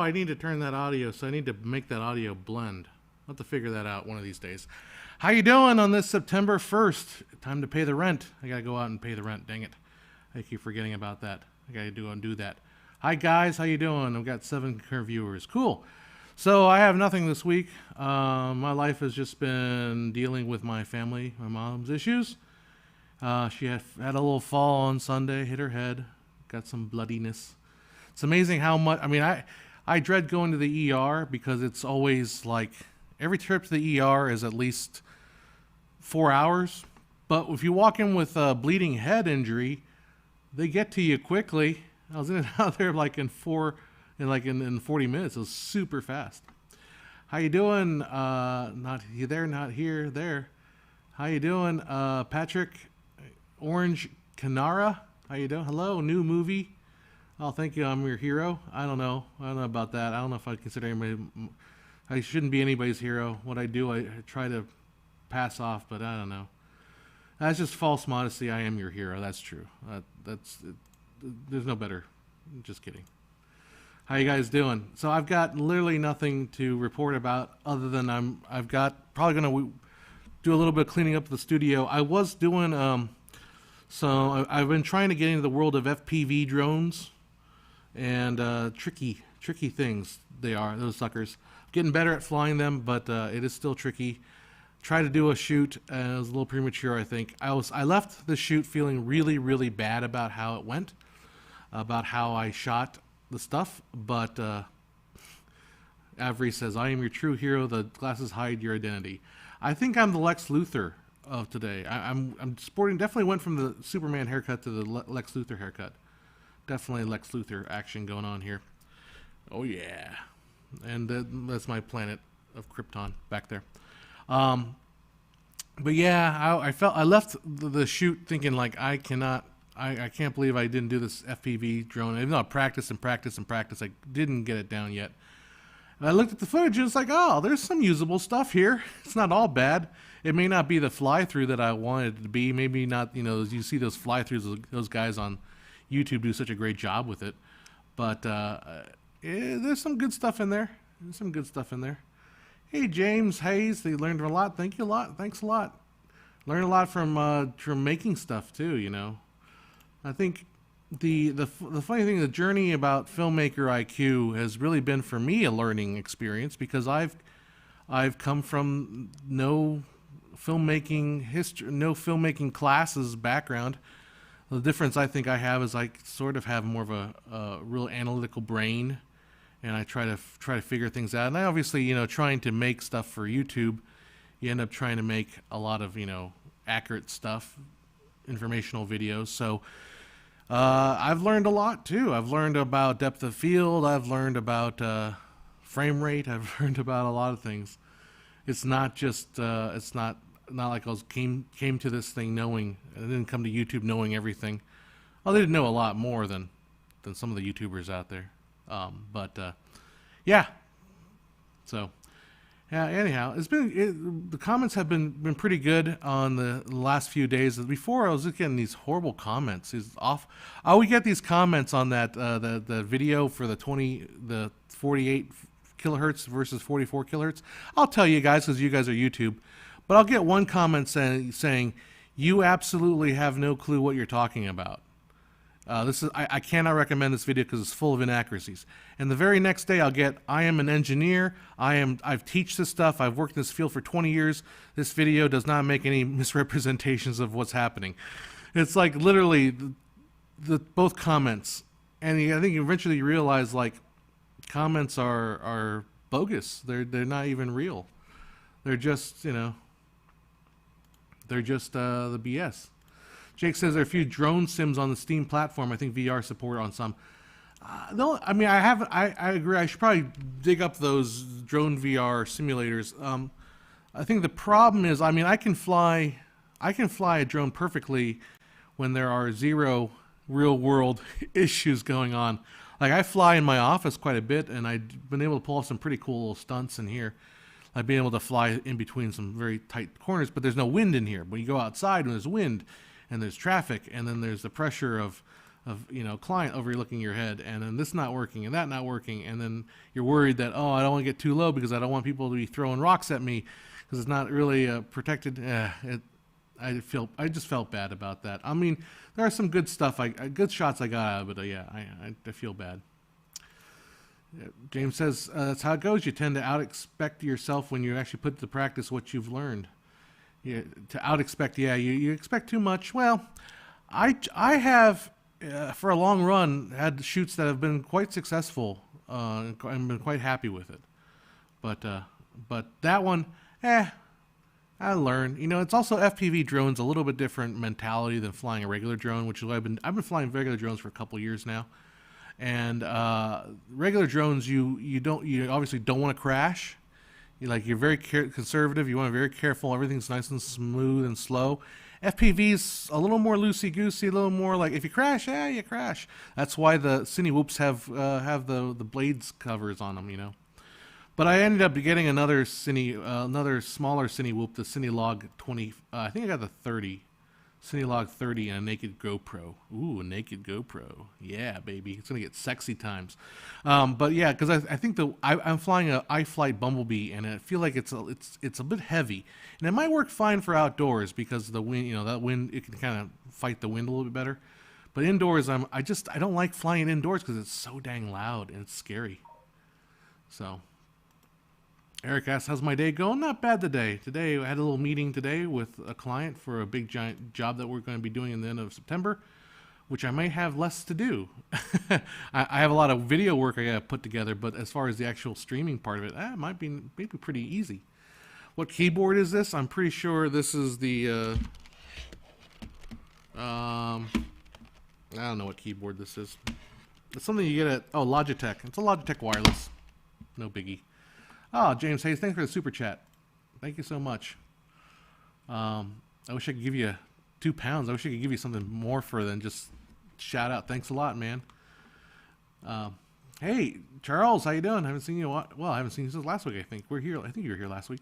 I need to turn that audio, so I need to make that audio blend. I'll have to figure that out one of these days. How you doing on this September 1st? Time to pay the rent. I gotta go out and pay the rent, dang it. I keep forgetting about that. I gotta go and do that. Hi guys, how you doing? I've got 7 current viewers. Cool. So I have nothing this week. My life has just been dealing with my family, my mom's issues. She had a little fall on Sunday, hit her head, got some bloodiness. It's amazing how much, I mean, I dread going to the ER because it's always like, every trip to the ER is at least 4 hours. But if you walk in with a bleeding head injury, they get to you quickly. I was in and out there like in 40 minutes. It was super fast. How you doing? Not here, there, not here, there. How you doing? Patrick Orange Canara. How you doing? Hello, new movie. Oh, thank you. I'm your hero. I don't know about that. I don't know if I consider anybody. I shouldn't be anybody's hero. What I do, I try to pass off, but I don't know. That's just false modesty. I am your hero. That's true. There's no better. Just kidding. How you guys doing? So I've got literally nothing to report about other than I've got probably going to do a little bit of cleaning up the studio. I was doing so I've been trying to get into the world of FPV drones and tricky things they are, those suckers. Getting better at flying them, but it is still tricky. Tried to do a shoot, and it was a little premature, I think. I left the shoot feeling really, really bad about how it went, about how I shot the stuff, but Avery says, I am your true hero, the glasses hide your identity. I think I'm the Lex Luthor of today. I'm sporting, definitely went from the Superman haircut to the Lex Luthor haircut. Definitely Lex Luthor action going on here. Oh yeah. And that's my planet of Krypton back there. But yeah, I left the shoot thinking like I can't believe I didn't do this FPV drone. Even though I practiced, I didn't get it down yet. And I looked at the footage and it's like, oh, there's some usable stuff here. It's not all bad. It may not be the fly through that I wanted it to be. Maybe not, you see those fly throughs, those guys on YouTube do such a great job with it. But there's some good stuff in there. Hey, James Hayes, they learned a lot. Thank you a lot. Thanks a lot. Learned a lot from making stuff too, I think the funny thing, the journey about filmmaker IQ has really been for me a learning experience because I've come from no filmmaking history, no filmmaking classes background. The difference I think I have is I sort of have more of a real analytical brain, and I try to figure things out. And I obviously, trying to make stuff for YouTube, you end up trying to make a lot of, accurate stuff, informational videos. So I've learned a lot too. I've learned about depth of field. I've learned about frame rate. I've learned about a lot of things. It's not just it's not like I came to this thing knowing. I didn't come to YouTube knowing everything. Well, they didn't know a lot more than some of the YouTubers out there. Yeah. So, yeah. Anyhow, the comments have been pretty good on the last few days. Before I was just getting these horrible comments. We get these comments on that the video for the 48 kilohertz versus 44 kilohertz. I'll tell you guys because you guys are YouTube, but I'll get one comment saying you absolutely have no clue what you're talking about. I cannot recommend this video because it's full of inaccuracies. And the very next day I'll get, I am an engineer, I've teach this stuff, I've worked in this field for 20 years, this video does not make any misrepresentations of what's happening. It's like literally both comments. And I think eventually you realize like comments are bogus. They're not even real. They're just, the BS. Jake says there are a few drone sims on the Steam platform. I think VR support on some. No, I mean I agree. I should probably dig up those drone VR simulators. I think the problem is, I mean, I can fly a drone perfectly when there are zero real world issues going on. Like I fly in my office quite a bit, and I've been able to pull off some pretty cool little stunts in here. I've been able to fly in between some very tight corners, but there's no wind in here. When you go outside, when there's wind and there's traffic, and then there's the pressure of client overlooking your head, and then this not working and that not working, and then you're worried that, oh, I don't want to get too low because I don't want people to be throwing rocks at me because it's not really protected. I just felt bad about that. I mean, there are some good stuff, good shots I got out of it, but I feel bad. James says, that's how it goes. You tend to out-expect yourself when you actually put to practice what you've learned. To out-expect, you expect too much. Well, I have, for a long run, had shoots that have been quite successful and been quite happy with it. But that one, I learned. It's also FPV drones, a little bit different mentality than flying a regular drone, which is why I've been flying regular drones for a couple years now. And regular drones, you obviously don't want to crash. You're very conservative. You want to be very careful. Everything's nice and smooth and slow. FPV's a little more loosey-goosey, a little more like if you crash, you crash. That's why the Cine Whoops have the blades covers on them, But I ended up getting another smaller Cine Whoop, the Cine Log 20. I think I got the 30. Cine Log 30 and a naked GoPro. Ooh, a naked GoPro. Yeah, baby. It's going to get sexy times. But yeah, because I think I'm flying a iFlight Bumblebee, and I feel like it's a bit heavy. And it might work fine for outdoors because the wind, that wind, it can kind of fight the wind a little bit better. But indoors, I don't like flying indoors because it's so dang loud and it's scary. So Eric asks, how's my day going? Not bad today. Today, I had a little meeting today with a client for a big, giant job that we're going to be doing in the end of September, which I may have less to do. I have a lot of video work I got to put together, but as far as the actual streaming part of it, it might be pretty easy. What keyboard is this? I'm pretty sure this is the, I don't know what keyboard this is. It's something you get at, Logitech. It's a Logitech wireless. No biggie. Oh, James Hayes, thanks for the super chat. Thank you so much. I wish I could give you £2. I wish I could give you something more for than just shout out. Thanks a lot, man. Hey, Charles, how you doing? I haven't seen you. Well, I haven't seen you since last week. I think we're here. I think you were here last week.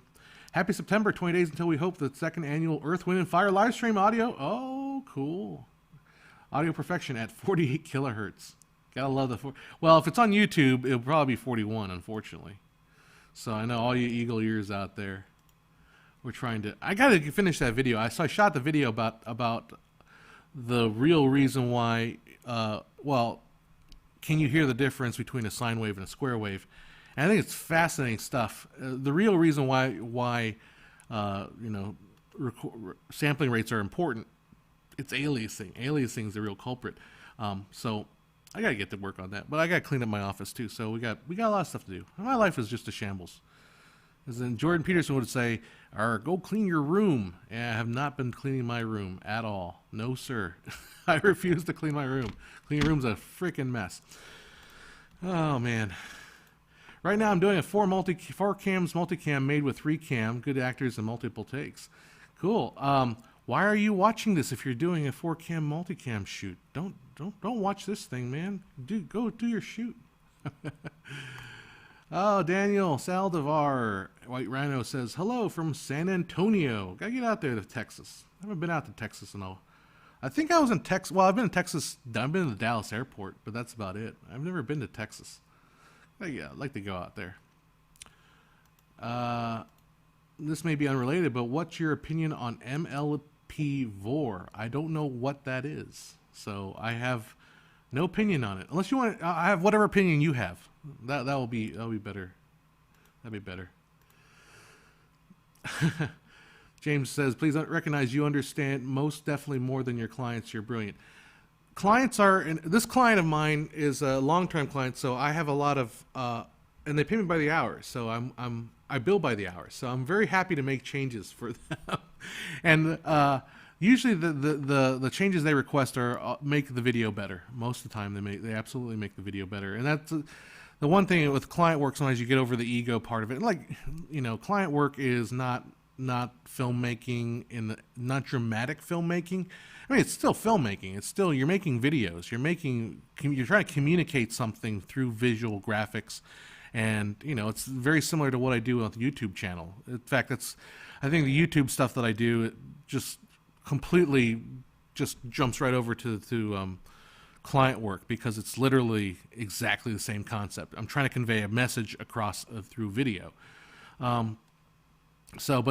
Happy September! 20 days until we hope the second annual Earth, Wind, and Fire live stream audio. Oh, cool. Audio perfection at 48 kilohertz. Gotta love the. Well, if it's on YouTube, it'll probably be 41. Unfortunately. So I know all you eagle ears out there. We're trying to. I gotta finish that video. I shot the video about the real reason why. Well, can you hear the difference between a sine wave and a square wave? And I think it's fascinating stuff. The real reason why sampling rates are important. It's aliasing. Aliasing is the real culprit. So I gotta get to work on that, but I gotta clean up my office too. So we got a lot of stuff to do. My life is just a shambles. As then Jordan Peterson would say, "Go clean your room." And I have not been cleaning my room at all. No, sir. I refuse to clean my room. Clean your room's a freaking mess. Oh man. Right now I'm doing a 4 cams multicam made with 3 cam, good actors and multiple takes. Cool. Why are you watching this if you're doing a 4 cam multicam shoot? Don't watch this thing, man. Go do your shoot. Oh, Daniel Saldivar, White Rhino says, hello from San Antonio. Gotta get out there to Texas. I haven't been out to Texas in all. I think I was in Texas. Well, I've been in Texas. I've been to the Dallas airport, but that's about it. I've never been to Texas. Yeah, I'd like to go out there. This may be unrelated, but what's your opinion on MLP VOR? I don't know what that is, so I have no opinion on it. Unless you want, I have whatever opinion you have. That'll be better. That'd be better. James says, please recognize you understand most definitely more than your clients. You're brilliant. Clients are, and this client of mine is a long-term client, so I have a lot of, and they pay me by the hour, so I bill by the hour, so I'm very happy to make changes for them. And usually the changes they request are make the video better. Most of the time they absolutely make the video better, and that's the one thing with client work. Sometimes you get over the ego part of it. Like, client work is not filmmaking not dramatic filmmaking. I mean, it's still filmmaking. It's still, you're making videos. You're trying to communicate something through visual graphics, and it's very similar to what I do on the YouTube channel. In fact, I think the YouTube stuff that I do, it just completely just jumps right over to client work because it's literally exactly the same concept. I'm trying to convey a message across through video. But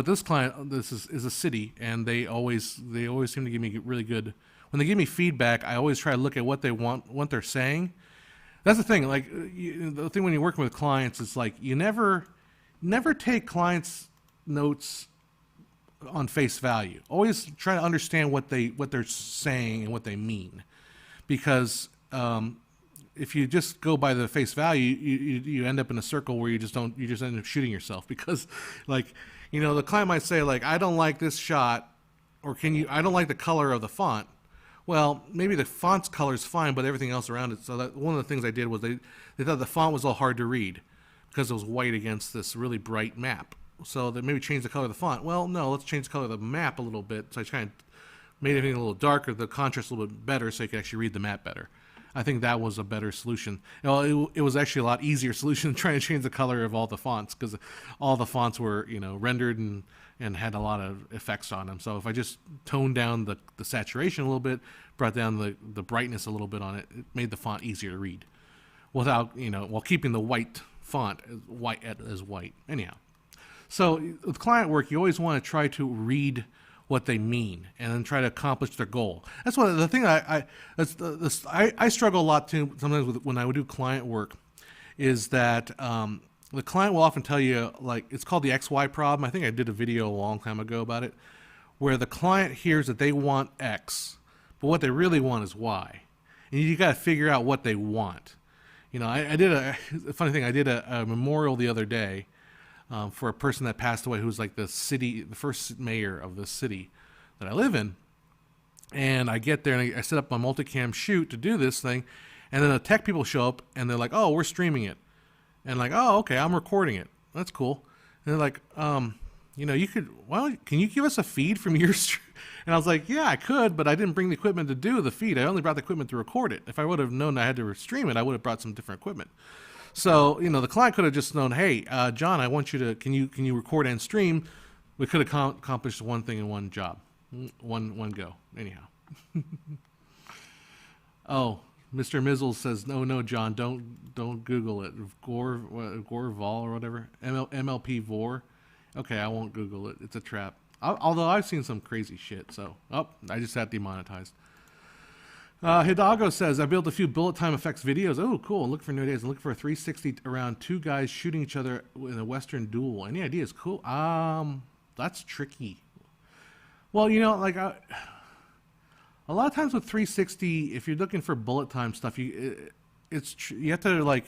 this client, this is a city, and they always seem to give me really good. When they give me feedback, I always try to look at what they want, what they're saying. That's the thing. Like the thing when you're working with clients, it's like you never take clients' notes on face value. Always try to understand what they're saying and what they mean, because if you just go by the face value, you end up in a circle where you just end up shooting yourself, because like, you know, the client might say like, I don't like this shot, or I don't like the color of the font. Well, maybe the font's color is fine, but everything else around it. So that one of the things I did was they thought the font was all hard to read because it was white against this really bright map. So they maybe change the color of the font. Well, no, let's change the color of the map a little bit. So I kind of made everything a little darker, the contrast a little bit better, so you could actually read the map better. I think that was a better solution. You know, it was actually a lot easier solution than trying to change the color of all the fonts, because all the fonts were, you know, rendered and had a lot of effects on them. So if I just toned down the saturation a little bit, brought down the brightness a little bit on it, it made the font easier to read without, you know, while keeping the white font as white. Anyhow, so with client work, you always want to try to read what they mean and then try to accomplish their goal. That's one of the thing I struggle a lot too sometimes with when I would do client work, is that the client will often tell you, like, it's called the XY problem. I think I did a video a long time ago about it, where the client hears that they want X, but what they really want is Y. And you got to figure out what they want. You know, I did a funny thing. I did a memorial the other day for a person that passed away, who was like the first mayor of the city that I live in. And I get there and I set up my multicam shoot to do this thing. And then the tech people show up and they're like, oh, we're streaming it. And like, oh, okay, I'm recording it. That's cool. And they're like, you know, can you give us a feed from your stream? And I was like, yeah, I could, but I didn't bring the equipment to do the feed. I only brought the equipment to record it. If I would have known I had to stream it, I would have brought some different equipment. So, you know, the client could have just known, hey, John, I want you to, can you record and stream? We could have accomplished one thing in one job, one go. Anyhow. Oh, Mr. Mizzle says, no, John, don't Google it. Gore Vol or whatever. MLP Vor. Okay, I won't Google it. It's a trap. Although I've seen some crazy shit, so I just got demonetized. Hidalgo says, I built a few bullet time effects videos. Oh, cool. Look for new ideas. Look for a 360 around two guys shooting each other in a Western duel. Any ideas? Cool. That's tricky. Well, you know, like a lot of times with 360, if you're looking for bullet time stuff, you have to, like,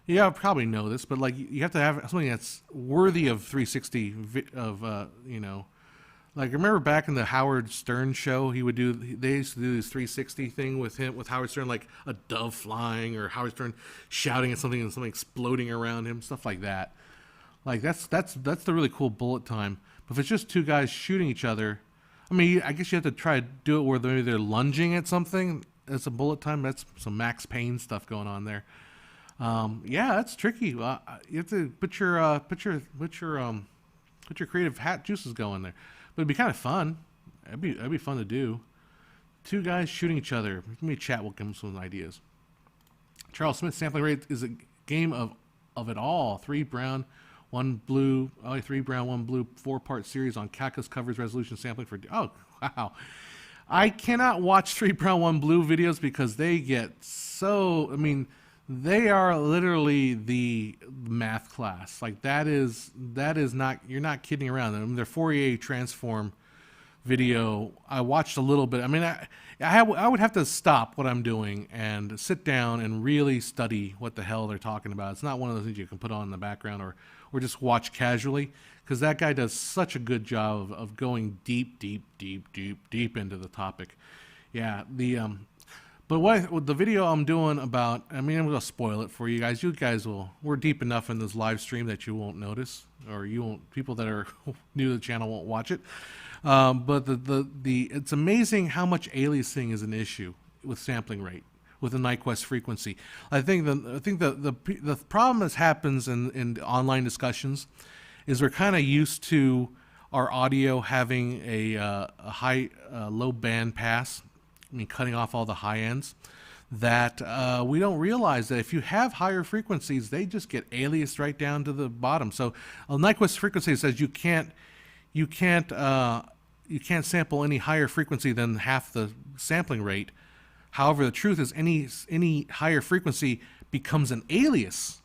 yeah, I probably know this, but like you have to have something that's worthy of 360 you know. Like, remember back in the Howard Stern show, they used to do this 360 thing with Howard Stern, like a dove flying, or Howard Stern shouting at something and something exploding around him, stuff like that. Like that's the really cool bullet time. But if it's just two guys shooting each other, I mean, I guess you have to try to do it where maybe they're lunging at something. That's a bullet time. That's some Max Payne stuff going on there. Yeah, that's tricky. You have to put your creative hat juices going there. But it'd be kind of fun. That'd be fun to do. Two guys shooting each other. Let me chat. We'll give them some ideas. Charles Smith, sampling rate is a game of it all. 3 brown, 1 blue. 3 brown, 1 blue. 4-part series on calculus covers resolution sampling for. Oh, wow. I cannot watch 3 brown, 1 blue videos because they get so. I mean, they are literally the math class. Like that is not, you're not kidding around. I mean, their Fourier transform video, I watched a little bit. I mean, I would have to stop what I'm doing and sit down and really study what the hell they're talking about. It's not one of those things you can put on in the background or just watch casually, because that guy does such a good job of going deep into the topic. Yeah, but what the video I'm doing about, I mean, I'm going to spoil it for you guys. You guys we're deep enough in this live stream that you won't notice, or people that are new to the channel won't watch it. But it's amazing how much aliasing is an issue with sampling rate, with the Nyquist frequency. I think the problem that happens in online discussions is we're kind of used to our audio having a low band pass. I mean, cutting off all the high ends. that we don't realize that if you have higher frequencies, they just get aliased right down to the bottom. So a Nyquist frequency says you can't sample any higher frequency than half the sampling rate. However, the truth is any higher frequency becomes an alias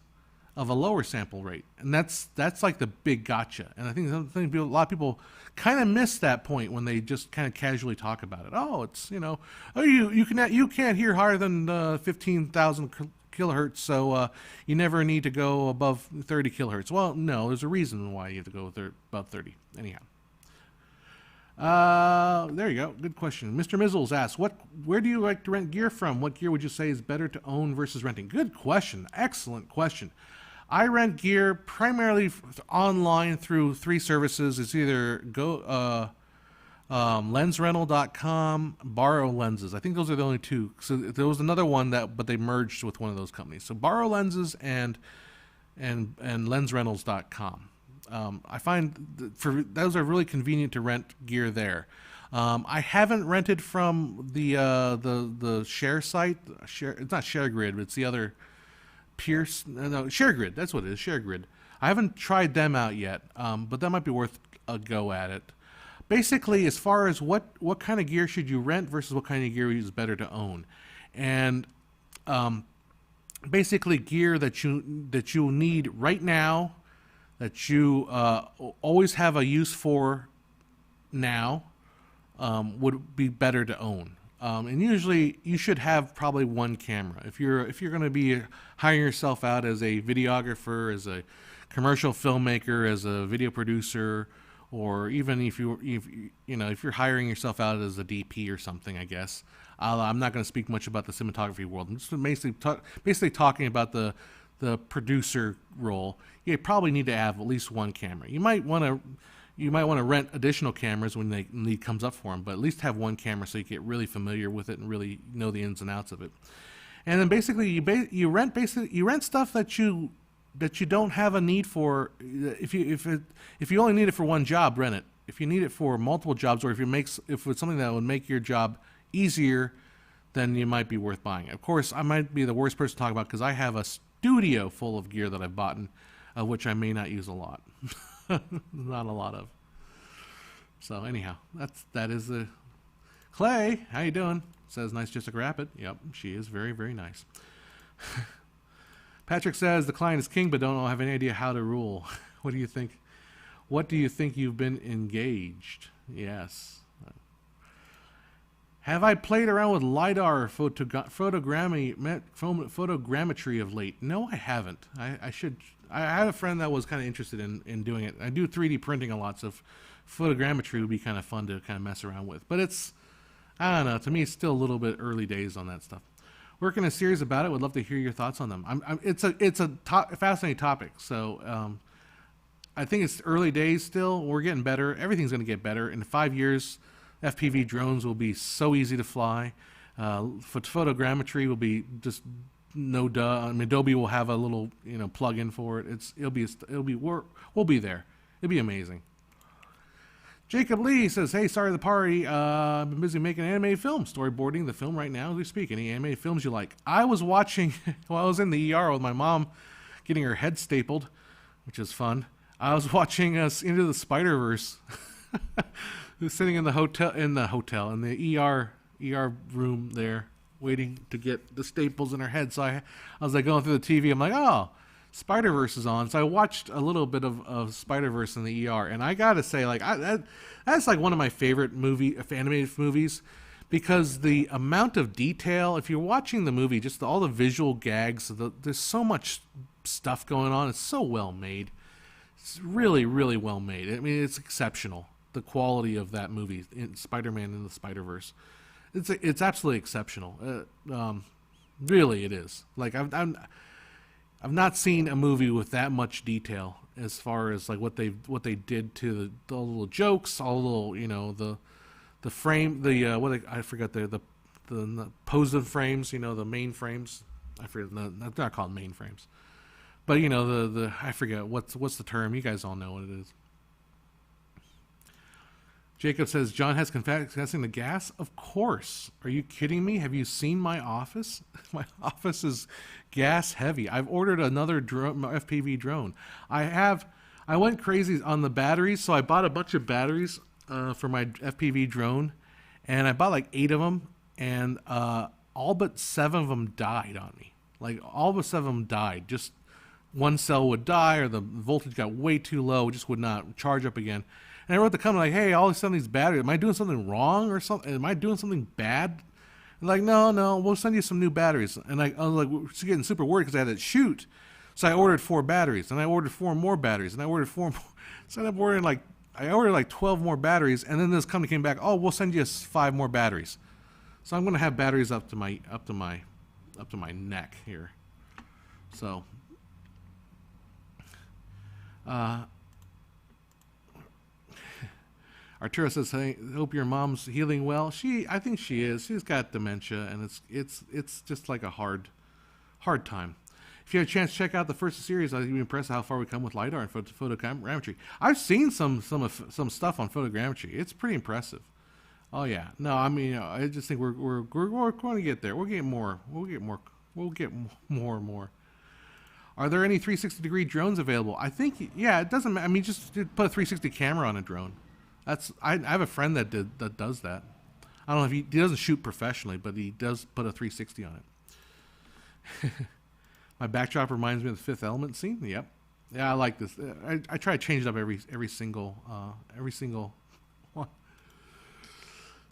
of a lower sample rate, and that's like the big gotcha. And I think a lot of people kind of miss that point when they just kind of casually talk about it. Oh, it's you can't hear higher than 15,000 kilohertz, so you never need to go above 30 kilohertz. Well, no, there's a reason why you have to go above 30. Anyhow. There you go. Good question. Mr. Mizzles asks, where do you like to rent gear from? What gear would you say is better to own versus renting? Good question. Excellent question. I rent gear primarily online through 3 services. It's either lensrental.com, borrow lenses. I think those are the only 2. So there was another one but they merged with one of those companies. So borrow lenses and lensrentals.com. I find those are really convenient to rent gear there. I haven't rented from the share site. It's not ShareGrid, but it's the other ShareGrid. That's what it is, ShareGrid. I haven't tried them out yet, but that might be worth a go at it. Basically, as far as what kind of gear should you rent versus what kind of gear is better to own, and basically gear that you need right now, that you always have a use for now, would be better to own. And usually you should have probably one camera. If you're going to be hiring yourself out as a videographer, as a commercial filmmaker, as a video producer, or even if you're hiring yourself out as a DP or something, I guess. I'm not going to speak much about the cinematography world. I'm just basically talking about the producer role. You probably need to have at least one camera. You might want to rent additional cameras when the need comes up for them, but at least have one camera so you get really familiar with it and really know the ins and outs of it. And then basically you rent stuff that you don't have a need for. If you only need it for one job, rent it. If you need it for multiple jobs, or if it's something that would make your job easier, then you might be worth buying it. Of course, I might be the worst person to talk about because I have a studio full of gear that I've bought, which I may not use a lot. Not a lot of. So anyhow, that is the Clay. How you doing? Says nice Jessica Rapid. Yep, she is very, very nice. Patrick says the client is king, but don't have any idea how to rule. What do you think? What do you think you've been engaged? Yes. Have I played around with Lidar photogrammetry of late? No, I haven't. I should. I had a friend that was kind of interested in doing it. I do 3D printing a lot, so photogrammetry would be kind of fun to kind of mess around with. But I don't know. To me, it's still a little bit early days on that stuff. Working a series about it. Would love to hear your thoughts on them. It's a fascinating topic. So I think it's early days still. We're getting better. Everything's going to get better. In 5 years, FPV drones will be so easy to fly. Photogrammetry will be just no duh. I mean, Adobe will have a little plug-in for it. We'll be there. It'll be amazing. Jacob Lee says, "Hey, sorry the party. I've been busy making an animated film, storyboarding the film right now as we speak. Any animated films you like?" I was watching while I was in the ER with my mom, getting her head stapled, which is fun. I was watching Into the Spider-Verse. Sitting in the ER room there, waiting to get the staples in her head. So I was like going through the TV. I'm like, oh, Spider-Verse is on. So I watched a little bit of Spider-Verse in the ER, and I gotta say, like, that's like one of my favorite animated movies, because the amount of detail. If you're watching the movie, just all the visual gags. There's so much stuff going on. It's so well made. It's really, really well made. I mean, it's exceptional. The quality of that movie, Spider-Man in the Spider-Verse, it's absolutely exceptional. Really, it is. Like I've not seen a movie with that much detail as far as like what they did to the little jokes, all the little the frame, I forgot the positive frames, the main frames. I forget. They're not called main frames, but I forget what's the term. You guys all know what it is. Jacob says, John has confessing the gas? Of course. Are you kidding me? Have you seen my office? My office is gas heavy. I've ordered another drone, FPV drone. I went crazy on the batteries, so I bought a bunch of batteries for my FPV drone, and I bought like 8 of them, and all but 7 of them died on me. Like, all but 7 of them died. Just one cell would die, or the voltage got way too low, just would not charge up again. And I wrote the comment like, hey, all of a sudden these batteries, am I doing something wrong or something? Am I doing something bad? And like, no, we'll send you some new batteries. And I was like, we're getting super worried because I had to shoot. So I ordered 4 batteries, and I ordered 4 more batteries, and I ordered 4 more. So I ordered like 12 more batteries, and then this company came back, oh, we'll send you 5 more batteries. So I'm going to have batteries up to my neck here. So Arturo says, hey, hope your mom's healing well. I think she is. She's got dementia, and it's just like a hard time. If you have a chance to check out the first series, I'd be impressed how far we come with Lidar and photogrammetry. I've seen some stuff on photogrammetry. It's pretty impressive. Oh yeah. No, I mean, I just think we're going to get there. We'll get more. We'll get more and more. Are there any 360-degree drones available? I think, yeah, it doesn't matter. I mean, just put a 360 camera on a drone. I have a friend that does that. I don't know if he doesn't shoot professionally, but he does put a 360 on it. My backdrop reminds me of the Fifth Element scene. Yep. Yeah, I like this. I try to change it up every single one.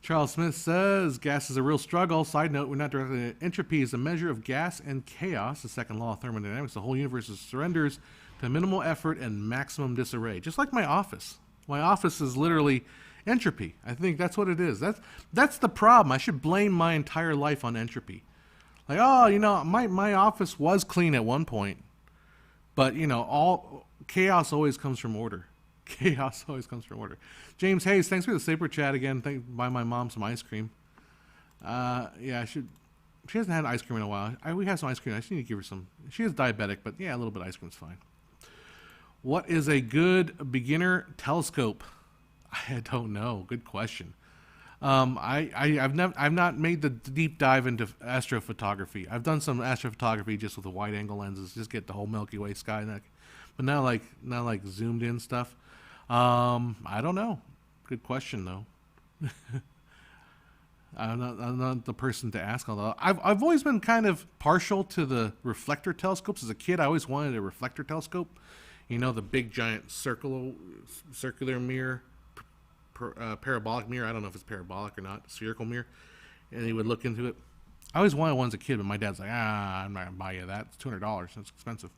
Charles Smith says, gas is a real struggle. Side note, we're not directly... Entropy is a measure of gas and chaos, the second law of thermodynamics. The whole universe surrenders to minimal effort and maximum disarray. Just like my office. My office is literally entropy. I think that's what it is. That's the problem. I should blame my entire life on entropy. Like, oh, my office was clean at one point. But, all chaos always comes from order. Chaos always comes from order. James Hayes, thanks for the super chat again. Buy my mom some ice cream. Yeah, I should. She hasn't had ice cream in a while. We have some ice cream. I just need to give her some. She is diabetic, but yeah, a little bit of ice cream is fine. What is a good beginner telescope? I don't know. Good question. I've not made the deep dive into astrophotography. I've done some astrophotography just with the wide angle lenses, just get the whole Milky Way sky. But now like zoomed in stuff. I don't know. Good question though. I'm not the person to ask. Although I've always been kind of partial to the reflector telescopes. As a kid, I always wanted a reflector telescope. The big giant circular mirror, parabolic mirror. I don't know if it's parabolic or not. Spherical mirror, and he would look into it. I always wanted one as a kid, but my dad's like, I'm not gonna buy you that. It's $200. That's expensive.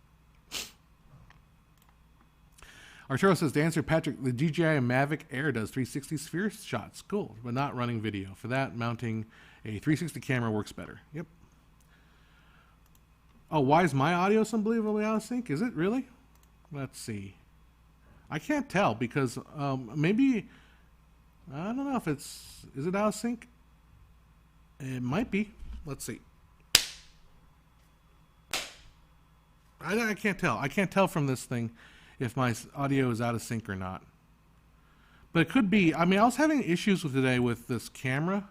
Arturo says, to answer Patrick, the DJI Mavic Air does 360 sphere shots. Cool, but not running video. For that, mounting a 360 camera works better. Yep. Oh, why is my audio so unbelievably out of sync? Is it really? Let's see. I can't tell because maybe, I don't know if is it out of sync? It might be. Let's see. I can't tell. I can't tell from this thing if my audio is out of sync or not. But it could be. I mean, I was having issues today with this camera.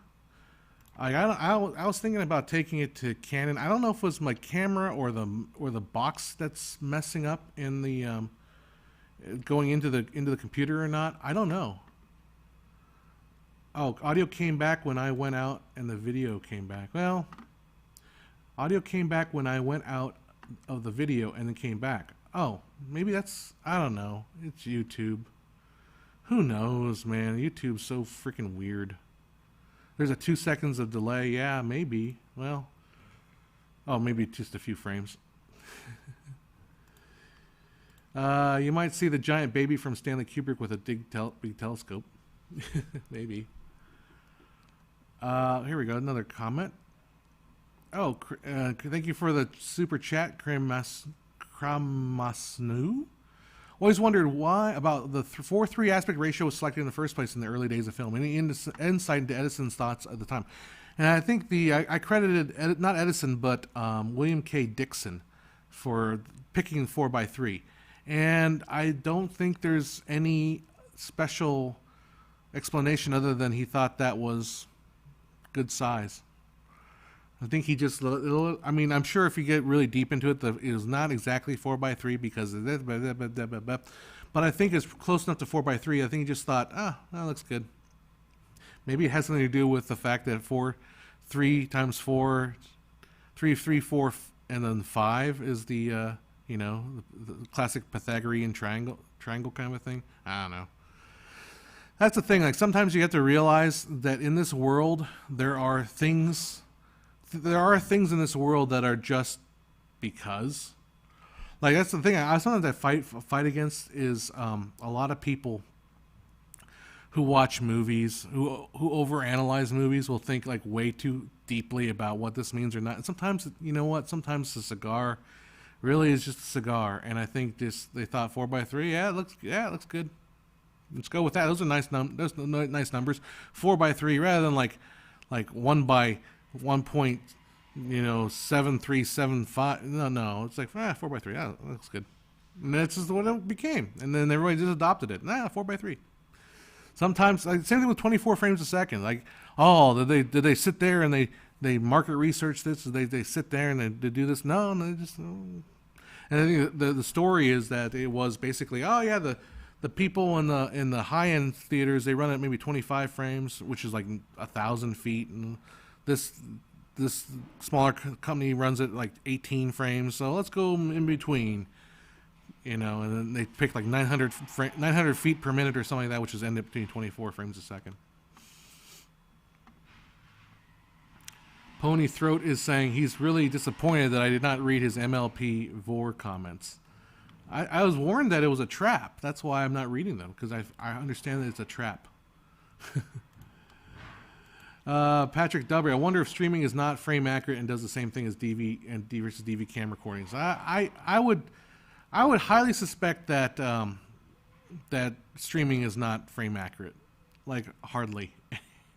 I was thinking about taking it to Canon. I don't know if it was my camera or the box that's messing up in the going into the computer or not. I don't know. Oh, audio came back when I went out and the video came back. Well, audio came back when I went out of the video and then came back. Oh, maybe that's, I don't know. It's YouTube. Who knows, man? YouTube's so freaking weird. There's a 2 seconds of delay. Yeah, maybe. Well, oh, maybe just a few frames. You might see the giant baby from Stanley Kubrick with a big telescope. Maybe. Here we go. Another comment. Oh, thank you for the super chat, Kramasnu. Always wondered why about the 4:3 aspect ratio was selected in the first place in the early days of film. Any insight into Edison's thoughts at the time? And I think I credited not Edison but William K. Dixon for picking 4:3, and I don't think there's any special explanation other than he thought that was good size. I think he just, I mean, I'm sure if you get really deep into it, it was not exactly 4x3 because of this, but I think it's close enough to 4x3. I think he just thought, that looks good. Maybe it has something to do with the fact that 3 times 4, 3, 3, 4, and then 5 is the classic Pythagorean triangle kind of thing. I don't know. That's the thing. Like, sometimes you have to realize that in this world there are things in this world that are just because. Like, that's the thing. Sometimes I fight against is a lot of people who watch movies, who overanalyze movies, will think like way too deeply about what this means or not. And sometimes, you know what? Sometimes a cigar really is just a cigar. And I think they thought 4x3. Yeah, it looks good. Let's go with that. Those are nice nice numbers. 4x3 rather than like 1 by 1.7375. No. It's like 4x3. Yeah, that looks good. And that's just what it became. And then everybody just adopted it. 4x3. Sometimes, like, same thing with 24 frames a second. Like, did they sit there and they market research this? They sit there and they do this? No, they just. And I think the story is that it was basically, the people in the high end theaters, they run at maybe 25 frames, which is like 1,000 feet, and this smaller company runs at like 18 frames. So let's go in between. And then they pick like 900 feet per minute or something like that, which is end up between 24 frames a second. Pony Throat is saying he's really disappointed that I did not read his MLP Vor comments. I was warned that it was a trap. That's why I'm not reading them, because I understand that it's a trap. Patrick W. I wonder if streaming is not frame accurate and does the same thing as DV and D versus DV cam recordings. I would highly suspect that that streaming is not frame accurate, like hardly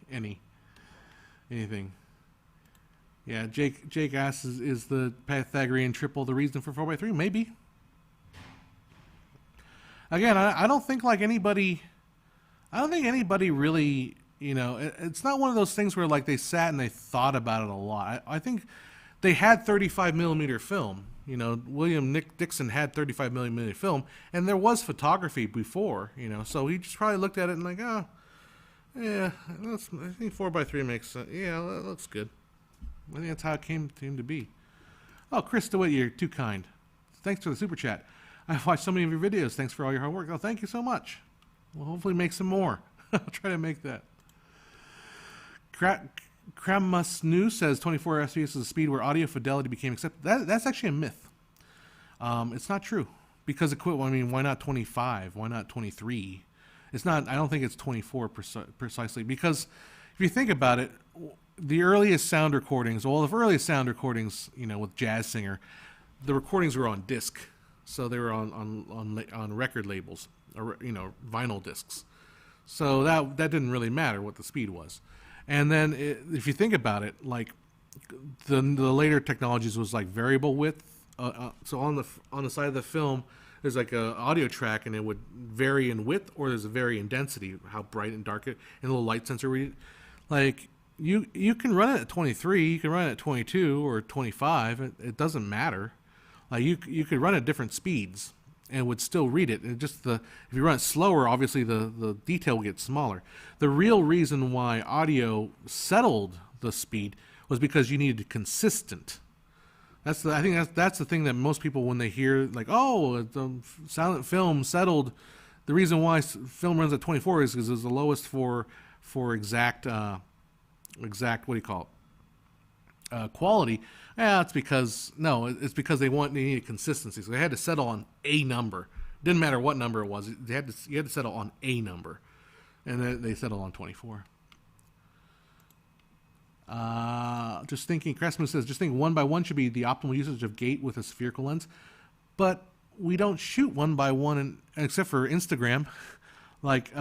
anything. Yeah, Jake asks, is the Pythagorean triple the reason for 4x3? Maybe. Again, I don't think anybody really, it's not one of those things where like they sat and they thought about it a lot. I think they had 35 millimeter film. William Nick Dixon had 35 millimeter film, and there was photography before, so he just probably looked at it and like, I think 4x3 makes sense. Yeah, that looks good. I think that's how it came to be. Oh, Chris DeWitt, you're too kind. Thanks for the super chat. I've watched so many of your videos. Thanks for all your hard work. Oh, thank you so much. We'll hopefully make some more. I'll try to make that. Kramusnu says 24 FPS is a speed where audio fidelity became accepted. That's actually a myth. It's not true. Because why not 25? Why not 23? It's not. I don't think it's 24 precisely. Because if you think about it, the earliest sound recordings, with Jazz Singer, the recordings were on disc, so they were on record labels, or vinyl discs. So that didn't really matter what the speed was. And then if you think about it, like the later technologies was like variable width. So on the side of the film, there's like a audio track, and it would vary in width, or there's a vary in density, how bright and dark it, and a little light sensor read it. Like you can run it at 23, you can run it at 22 or 25. It doesn't matter. Like you could run at different speeds and would still read it. And just if you run it slower, obviously the detail will get smaller. The real reason why audio settled the speed was because you needed consistent. I think that's the thing that most people, when they hear like, the silent film settled, the reason why film runs at 24 is because it's the lowest for exact what do you call it, quality. It's because they needed consistency, so they had to settle on a number. Didn't matter what number it was. You had to settle on a number, and then they settled on 24. Just thinking, Cressman says, just think 1x1 should be the optimal usage of gate with a spherical lens, but we don't shoot 1x1, except for Instagram. Like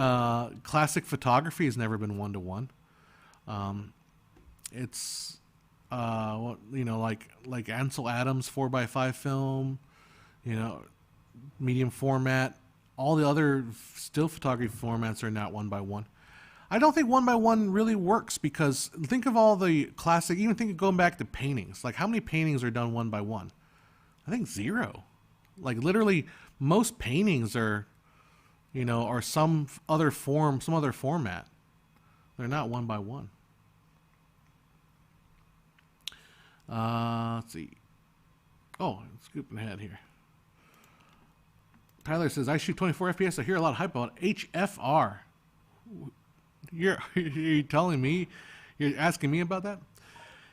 classic photography has never been 1-to-1. It's like Ansel Adams 4x5 film, medium format. All the other still photography formats are not 1x1. I don't think 1x1 really works because think of all the classic, even think of going back to paintings. Like how many paintings are done 1x1? I think 0. Like literally most paintings are, are some other format. They're not 1x1. Let's see. Oh, scooping ahead here. Tyler says, I shoot 24 FPS. I hear a lot of hype about HFR. You're telling me? You're asking me about that?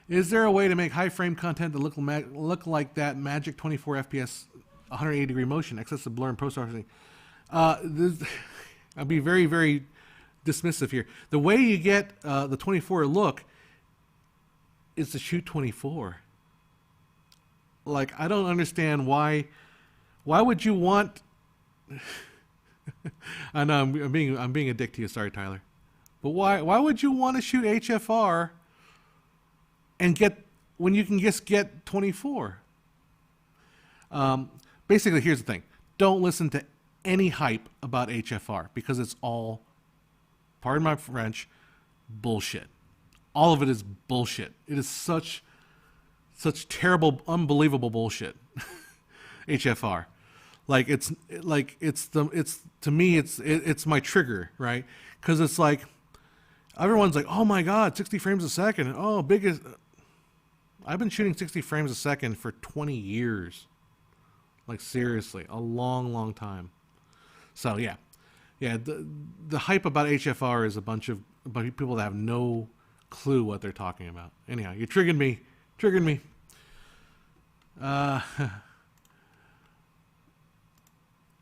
Is there a way to make high frame content that look like that magic 24 FPS 180 degree motion, excessive blur and processing? I'll be very, very dismissive here. The way you get the 24 look is to shoot 24. Like, I don't understand why would you want... I know I'm being a dick to you. Sorry, Tyler. But why would you want to shoot HFR and when you can just get 24? Basically, here's the thing. Don't listen to any hype about HFR because it's all, pardon my French, bullshit. All of it is bullshit. It is such terrible, unbelievable bullshit. HFR. To me it's my trigger, right? Because it's like everyone's like, oh my god, 60 frames a second. Oh, biggest. I've been shooting 60 frames a second for 20 years. Like seriously, a long time. So yeah. The hype about HFR is a bunch of people that have no clue what they're talking about. Anyhow, you triggered me.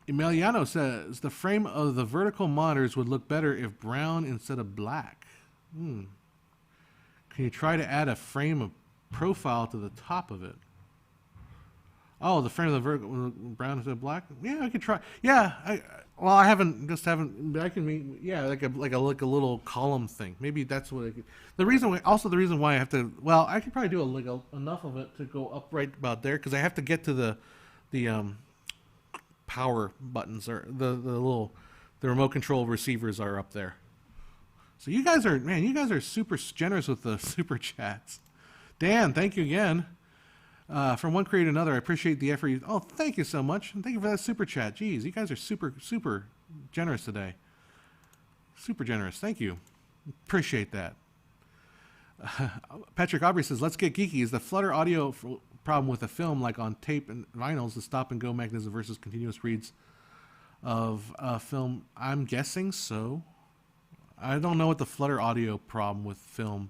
Emiliano says, the frame of the vertical monitors would look better if brown instead of black. Can you try to add a frame of profile to the top of it? Oh, the frame of the vertical brown instead of black? Yeah, I could try. Yeah, I haven't, but I can mean, yeah, like a little column thing. Maybe that's what I could. The reason why I have to, well, I could probably do enough of it to go up right about there because I have to get to the power buttons or the remote control receivers are up there. So you guys are super generous with the super chats. Dan, thank you again. From one creator to another, I appreciate the effort. Oh, thank you so much. And thank you for that super chat. Jeez, you guys are super generous today. Super generous. Thank you. Appreciate that. Patrick Aubrey says, let's get geeky. Is the flutter audio problem with a film like on tape and vinyls the stop and go mechanism versus continuous reads of film? I'm guessing so. I don't know what the flutter audio problem with film.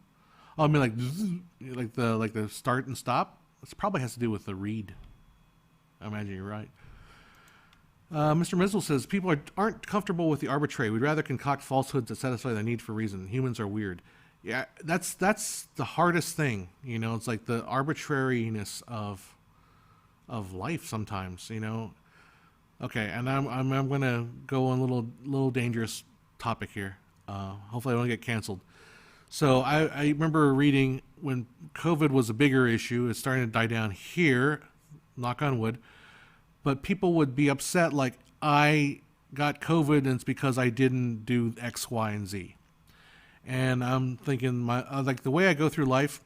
Oh, I mean like the start and stop. This probably has to do with the read. I imagine you're right. Mr. Mizzle says people aren't comfortable with the arbitrary. We'd rather concoct falsehoods that satisfy their need for reason. Humans are weird. Yeah, that's the hardest thing. It's like the arbitrariness of life sometimes. Okay, and I'm gonna go on a little dangerous topic here. Hopefully I don't get canceled. So I remember reading when COVID was a bigger issue. It's starting to die down here, knock on wood. But people would be upset like, I got COVID and it's because I didn't do X, Y, and Z. And I'm thinking, like the way I go through life,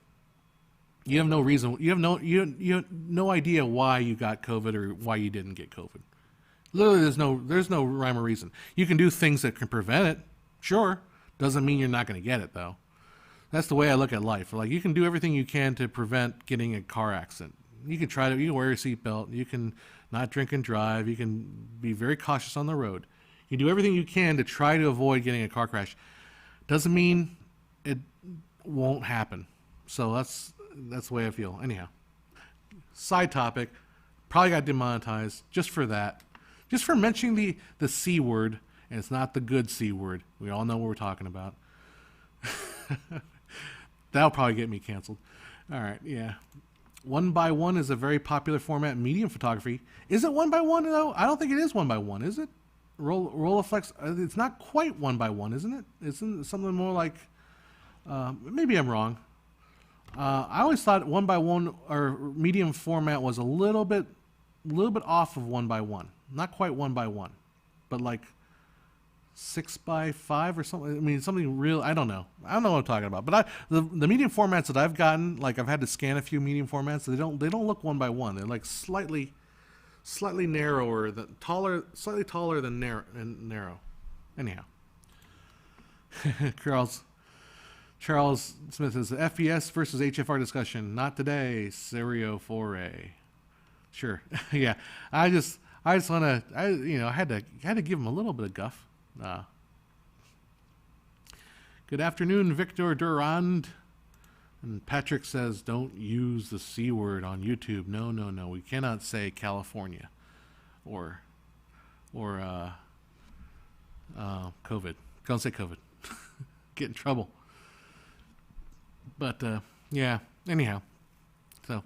you have no reason. You have no idea why you got COVID or why you didn't get COVID. Literally, there's no rhyme or reason. You can do things that can prevent it. Sure. Doesn't mean you're not going to get it, though. That's the way I look at life. Like, you can do everything you can to prevent getting a car accident. You can you can wear your seatbelt. You can not drink and drive. You can be very cautious on the road. You do everything you can to try to avoid getting a car crash. Doesn't mean it won't happen. So that's the way I feel. Anyhow, side topic. Probably got demonetized just for that. Just for mentioning the C word, and it's not the good C word. We all know what we're talking about. That'll probably get me canceled. All right, yeah. 1x1 is a very popular format in medium photography. Is it 1x1 though? I don't think it is 1x1, is it? Rolleiflex, it's not quite 1x1, isn't it? Isn't it something more like, maybe I'm wrong. I always thought 1x1 or medium format was a little bit off of 1x1. Not quite 1x1, but like 6x5 or something. I mean, something real. I don't know. I don't know what I'm talking about. But the medium formats that I've gotten, like I've had to scan a few medium formats. They don't look one by one. They're like slightly narrower, slightly taller than narrow. Anyhow, Charles Smith says FPS versus HFR discussion. Not today. Serio Foray. Sure. Yeah. I just want to. I had to give him a little bit of guff. Good afternoon, Victor Durand. And Patrick says, don't use the C word on YouTube. No. We cannot say California or COVID. Don't say COVID. Get in trouble. But, yeah. Anyhow. So,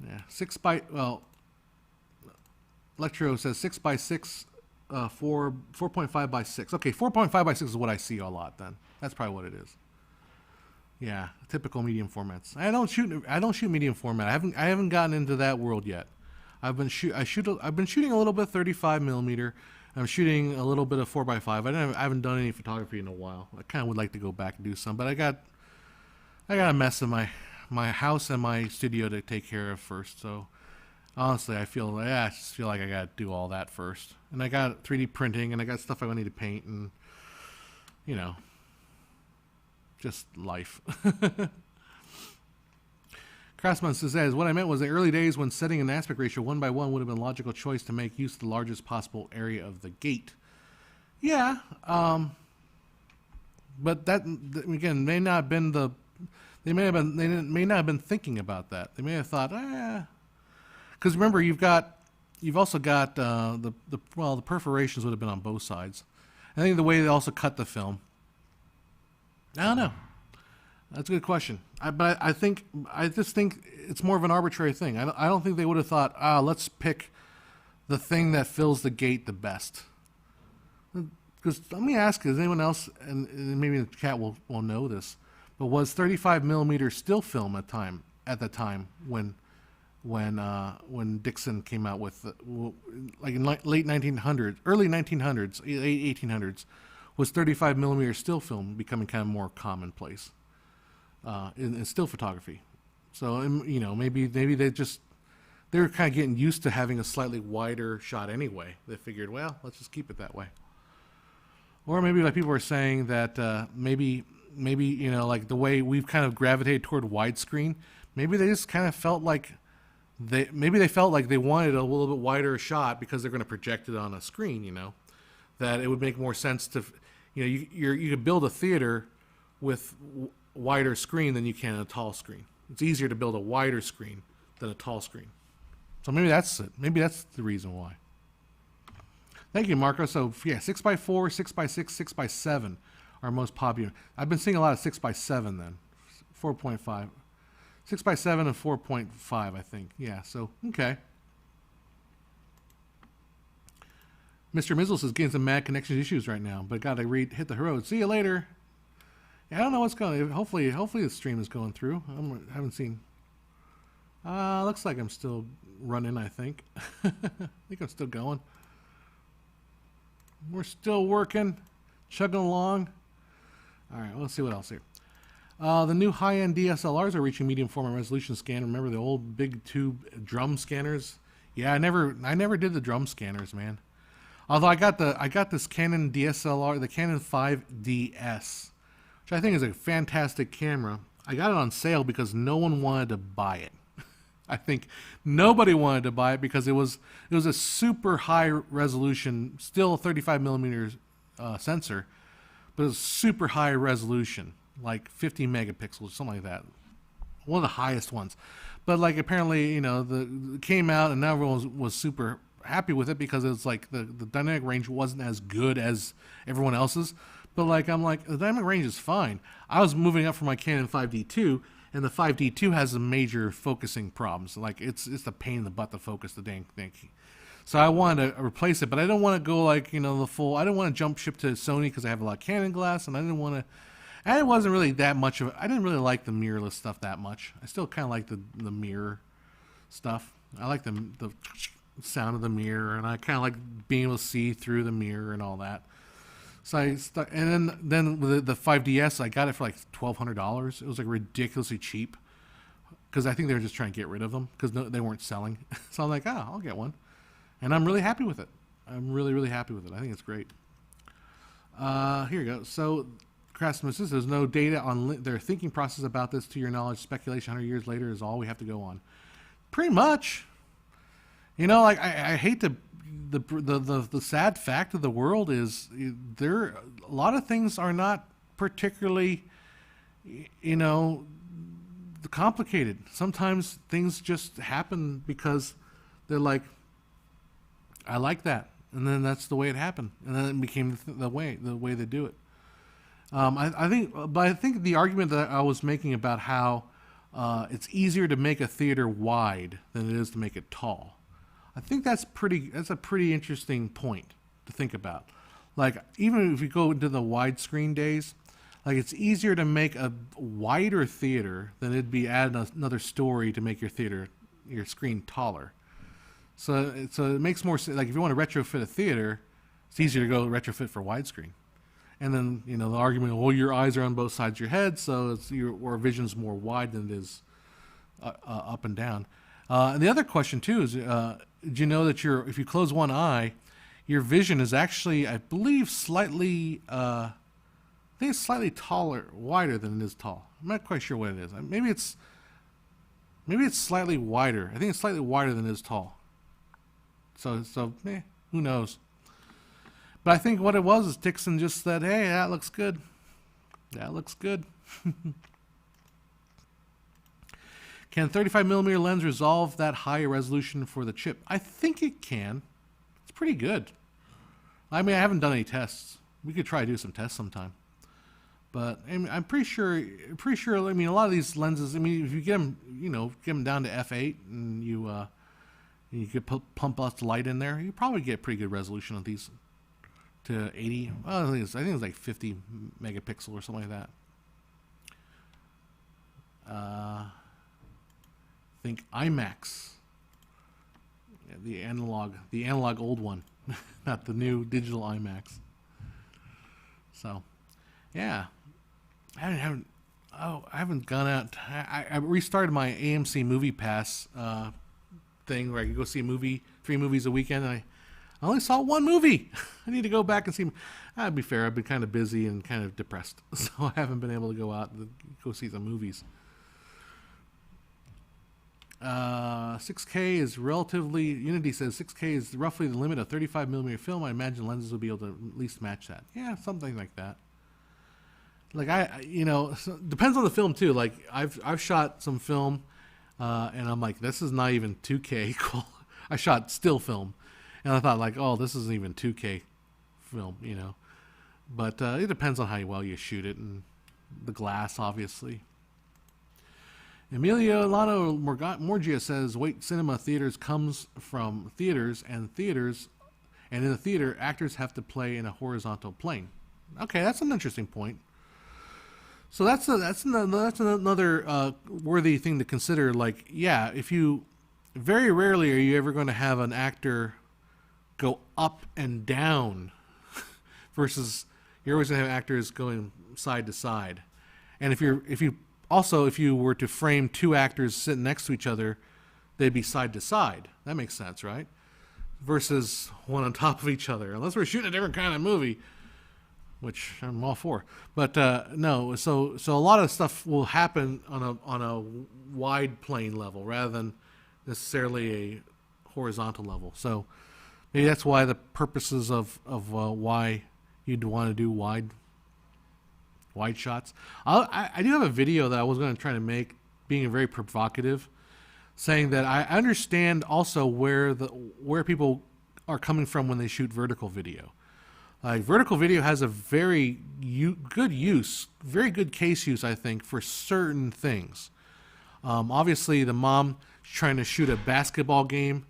yeah. Electro says 6x6, 4.5 by 6. Okay, 4.5 by 6 is what I see a lot then. That's probably what it is. Yeah, typical medium formats. I don't shoot medium format. I haven't gotten into that world yet. I've been shooting a little bit 35 millimeter. I'm shooting a little bit of 4x5. I haven't done any photography in a while. I kind of would like to go back and do some, but I got a mess in my house and my studio to take care of first. So honestly, I just feel like I got to do all that first. And I got 3D printing, and I got stuff I need to paint, and just life. Craftsman says, what I meant was the early days when setting an aspect ratio 1 by 1 would have been a logical choice to make use of the largest possible area of the gate. Yeah, but that again may not have been they may not have been thinking about that. They may have thought, because remember you've also got the perforations would have been on both sides. I think the way they also cut the film. I don't know. That's a good question. But I just think it's more of an arbitrary thing. I don't think they would have thought, let's pick the thing that fills the gate the best. Because let me ask, is anyone else, and maybe the chat will know this, but was 35 millimeter still film at the time when Dixon came out with like in late 1900s, early 1900s, late 1800s, was 35 millimeter still film becoming kind of more commonplace in still photography. So maybe they were kind of getting used to having a slightly wider shot anyway. They figured, well, let's just keep it that way. Or maybe like people were saying that maybe like the way we've kind of gravitated toward widescreen, maybe they just kind of felt like they wanted a little bit wider shot because they're going to project it on a screen. That it would make more sense to, you could build a theater with wider screen than you can a tall screen. It's easier to build a wider screen than a tall screen. So maybe that's it. Maybe that's the reason why. Thank you, Marco. So yeah, 6x4, 6x6, 6x7 are most popular. I've been seeing a lot of 6x7 then, 4.5, 6x7 and 4.5, I think. Yeah. So okay. Mr. Mizzle says getting some mad connection issues right now, but gotta hit the road. See you later. Yeah, I don't know what's going on. Hopefully the stream is going through. I haven't seen. Looks like I'm still running, I think. I think I'm still going. We're still working, chugging along. All right, let's see what else here. The new high-end DSLRs are reaching medium format resolution scan. Remember the old big tube drum scanners? Yeah, I never did the drum scanners, man. Although I got this Canon DSLR, the Canon 5DS, which I think is a fantastic camera. I got it on sale because no one wanted to buy it. I think nobody wanted to buy it because it was a super high resolution, still a 35 millimeter sensor, but it was super high resolution, like 50 megapixels, something like that. One of the highest ones. But like apparently, it came out and now everyone was super happy with it because it's like the dynamic range wasn't as good as everyone else's. But like I'm like, the dynamic range is fine. I was moving up from my Canon 5D2, and the 5D2 has some major focusing problems. Like it's a pain in the butt to focus the dang thing. So I wanted to replace it, but I don't want to go like the full. I didn't want to jump ship to Sony because I have a lot of Canon glass, and I didn't want to. And it wasn't really that much of it. I didn't really like the mirrorless stuff that much. I still kind of like the mirror stuff. I like the sound of the mirror, and I kind of like being able to see through the mirror and all that. So and then with the 5DS, I got it for like $1,200. It was like ridiculously cheap because I think they were just trying to get rid of them because they weren't selling. So I'm like, oh, I'll get one, and I'm really happy with it. I'm really, really happy with it. I think it's great. Here you go. So, Craftsman says there's no data on their thinking process about this. To your knowledge, speculation 100 years later is all we have to go on. Pretty much. You know, like I hate to. The sad fact of the world is a lot of things are not particularly, you know, complicated. Sometimes things just happen because they're like, I like that, and then that's the way it happened, and then it became the way they do it. I think the argument that I was making about how it's easier to make a theater wide than it is to make it tall. I think that's a pretty interesting point to think about. Like, even if you go into the widescreen days, like, it's easier to make a wider theater than it'd be adding another story to make your screen taller. So it makes more sense. Like, if you want to retrofit a theater, it's easier to go retrofit for widescreen. And then, you know, the argument, well, your eyes are on both sides of your head, so your vision's more wide than it is up and down. And the other question too is, did you know that if you close one eye, your vision is actually, I believe, slightly, I think it's slightly wider than it is tall. I'm not quite sure what it is. Maybe it's slightly wider. I think it's slightly wider than it is tall. So who knows? But I think what it was is Dixon just said, "Hey, that looks good. That looks good." Can 35mm lens resolve that high resolution for the chip? I think it can. It's pretty good. I mean, I haven't done any tests. We could try to do some tests sometime. But I'm pretty sure. I mean, a lot of these lenses. I mean, if you get them down to f8 and you could pump lots of light in there, you probably get pretty good resolution on these to 80. Well, I think it's like 50 megapixel or something like that. Think IMAX. Yeah, the analog old one, not the new digital IMAX. So, yeah, I haven't gone out. I restarted my AMC Movie Pass thing where I could go see 3 movies a weekend. And I only saw one movie. I need to go back and see. To be fair, I've been kind of busy and kind of depressed, so I haven't been able to go out and go see some movies. 6K is relatively. Unity says 6K is roughly the limit of 35mm film. I imagine lenses will be able to at least match that. Yeah, something like that. Like depends on the film too. Like I've shot some film, and I'm like, this is not even 2K cool. I shot still film, and I thought like, oh, this isn't even 2K film, you know. But it depends on how well you shoot it and the glass, obviously. Emilio Lano Morgia says, wait, cinema theaters comes from theaters, and in the theater, actors have to play in a horizontal plane. Okay, that's an interesting point. So that's another worthy thing to consider. Like, yeah, very rarely are you ever going to have an actor go up and down versus you're always going to have actors going side to side. And if you were to frame 2 actors sitting next to each other, they'd be side to side. That makes sense, right? Versus one on top of each other. Unless we're shooting a different kind of movie, which I'm all for. But no, so a lot of stuff will happen on a wide plane level rather than necessarily a horizontal level. So maybe that's why the purposes of why you'd want to do wide shots. I do have a video that I was going to try to make, being very provocative, saying that I understand also where people are coming from when they shoot vertical video. Like, vertical video has a very good case use, I think, for certain things. Obviously, the mom trying to shoot a basketball game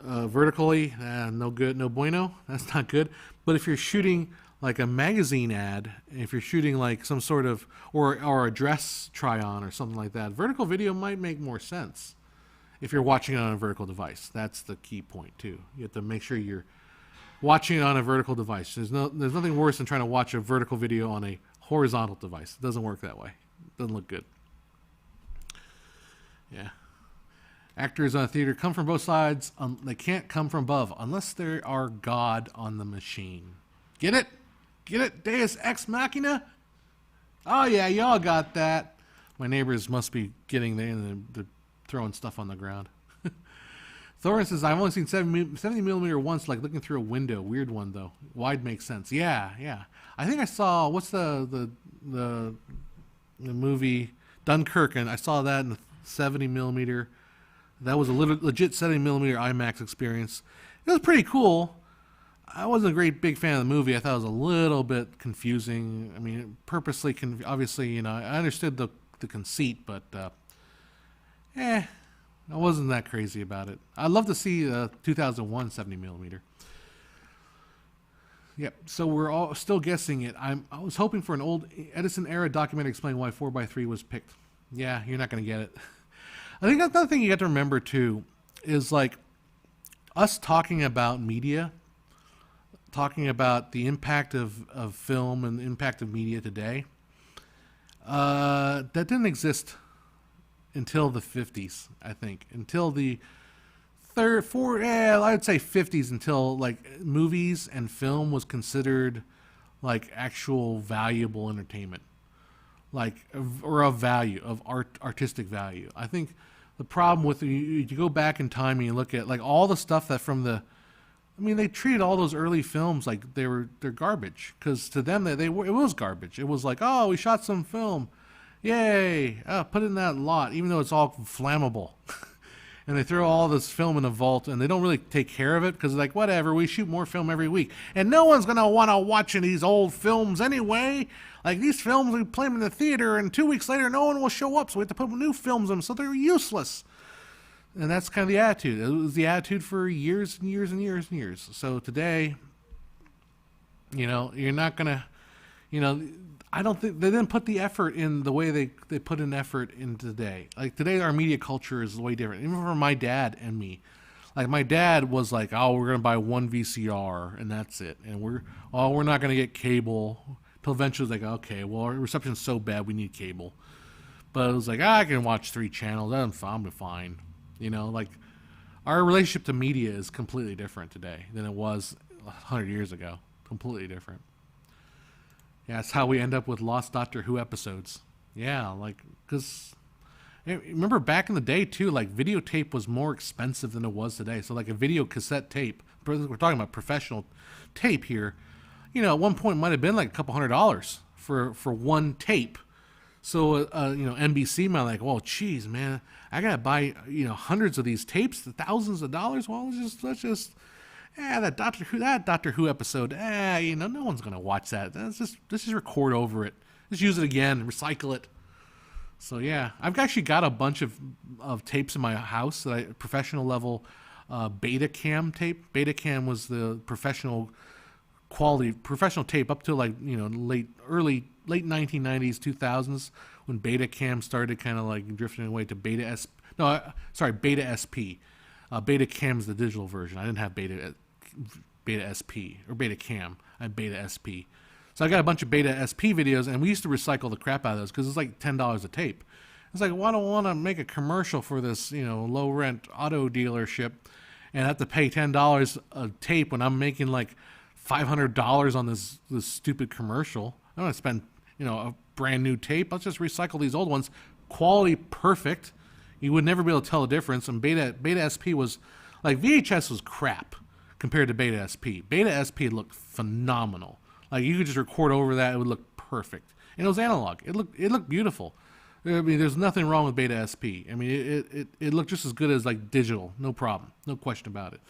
vertically, no good, no bueno. That's not good. But if you're shooting like a magazine ad, if you're shooting like some sort of, or a dress try-on or something like that, vertical video might make more sense if you're watching it on a vertical device. That's the key point too. You have to make sure watching it on a vertical device. There's nothing worse than trying to watch a vertical video on a horizontal device. It doesn't work that way. It doesn't look good. Yeah. Actors on a theater come from both sides. They can't come from above unless they are God on the machine. Get it? Get it? Deus Ex Machina? Oh, yeah, y'all got that. My neighbors must be getting there and they're throwing stuff on the ground. Thorin says, I've only seen 70 millimeter once, like looking through a window. Weird one, though. Wide makes sense. Yeah. I think I saw, what's the movie Dunkirk, and I saw that in the 70 millimeter. That was a legit 70 millimeter IMAX experience. It was pretty cool. I wasn't a great big fan of the movie. I thought it was a little bit confusing. I mean, purposely, obviously, I understood the conceit, but I wasn't that crazy about it. I'd love to see 2001 70 millimeter. Yep. So we're all still guessing it. I was hoping for an old Edison era documentary explaining why 4x3 was picked. Yeah, you're not going to get it. I think that's another thing you got to remember too, is like us talking about media, talking about the impact of film and the impact of media today. That didn't exist until the 50s, I think. Until the I'd say 50s, until like movies and film was considered like actual valuable entertainment, like or of value, of artistic value. I think the problem with you go back in time and you look at like all the stuff that from the, I mean, they treated all those early films like they're garbage, because to them it was garbage. It was like, oh, we shot some film, yay, put it in that lot, even though it's all flammable. And they throw all this film in a vault, and they don't really take care of it, because like, whatever, we shoot more film every week, and no one's gonna want to watch these old films anyway. Like, these films, we play them in the theater, and 2 weeks later no one will show up, so we have to put new films in them, so they're useless. And that's kind of the attitude. It was the attitude for years and years and years and years. So today, you're not gonna, I don't think they didn't put the effort in the way they put an effort in today. Like, today our media culture is way different. Even for my dad and me. Like, my dad was like, oh, we're going to buy one VCR and that's it. And we're not going to get cable. Till eventually it's like, okay, well, our reception's so bad we need cable. But it was like, I can watch 3 channels. I'm fine. Like, our relationship to media is completely different today than it was 100 years ago. Completely different. Yeah, that's how we end up with lost Doctor Who episodes. Yeah, like, because remember back in the day too, like videotape was more expensive than it was today. So like a video cassette tape, we're talking about professional tape here, at one point might have been like a couple $100 for one tape. So NBC might like, well, geez, man, I gotta buy hundreds of these tapes, thousands of dollars. Well, let's just. That Doctor Who episode, no one's going to watch that. Let's just record over it. Just use it again, recycle it. So, yeah, I've actually got a bunch of tapes in my house, professional level Betacam tape. Betacam was the professional tape up to like, late 1990s, 2000s, when Betacam started kind of like drifting away to Beta SP. Betacam's the digital version. I didn't have Beta SP or Betacam. I had Beta SP. So I got a bunch of Beta SP videos, and we used to recycle the crap out of those because it's like $10 a tape. It's like, well, I don't want to make a commercial for this, low rent auto dealership and have to pay $10 a tape when I'm making like $500 on this stupid commercial. I don't want to spend, a brand new tape. Let's just recycle these old ones. Quality perfect. You would never be able to tell the difference. And Beta SP was, like, VHS was crap compared to Beta SP. Beta SP looked phenomenal. Like, you could just record over that, it would look perfect. And it was analog. It looked beautiful. I mean, there's nothing wrong with Beta SP. I mean, it looked just as good as, like, digital. No problem. No question about it.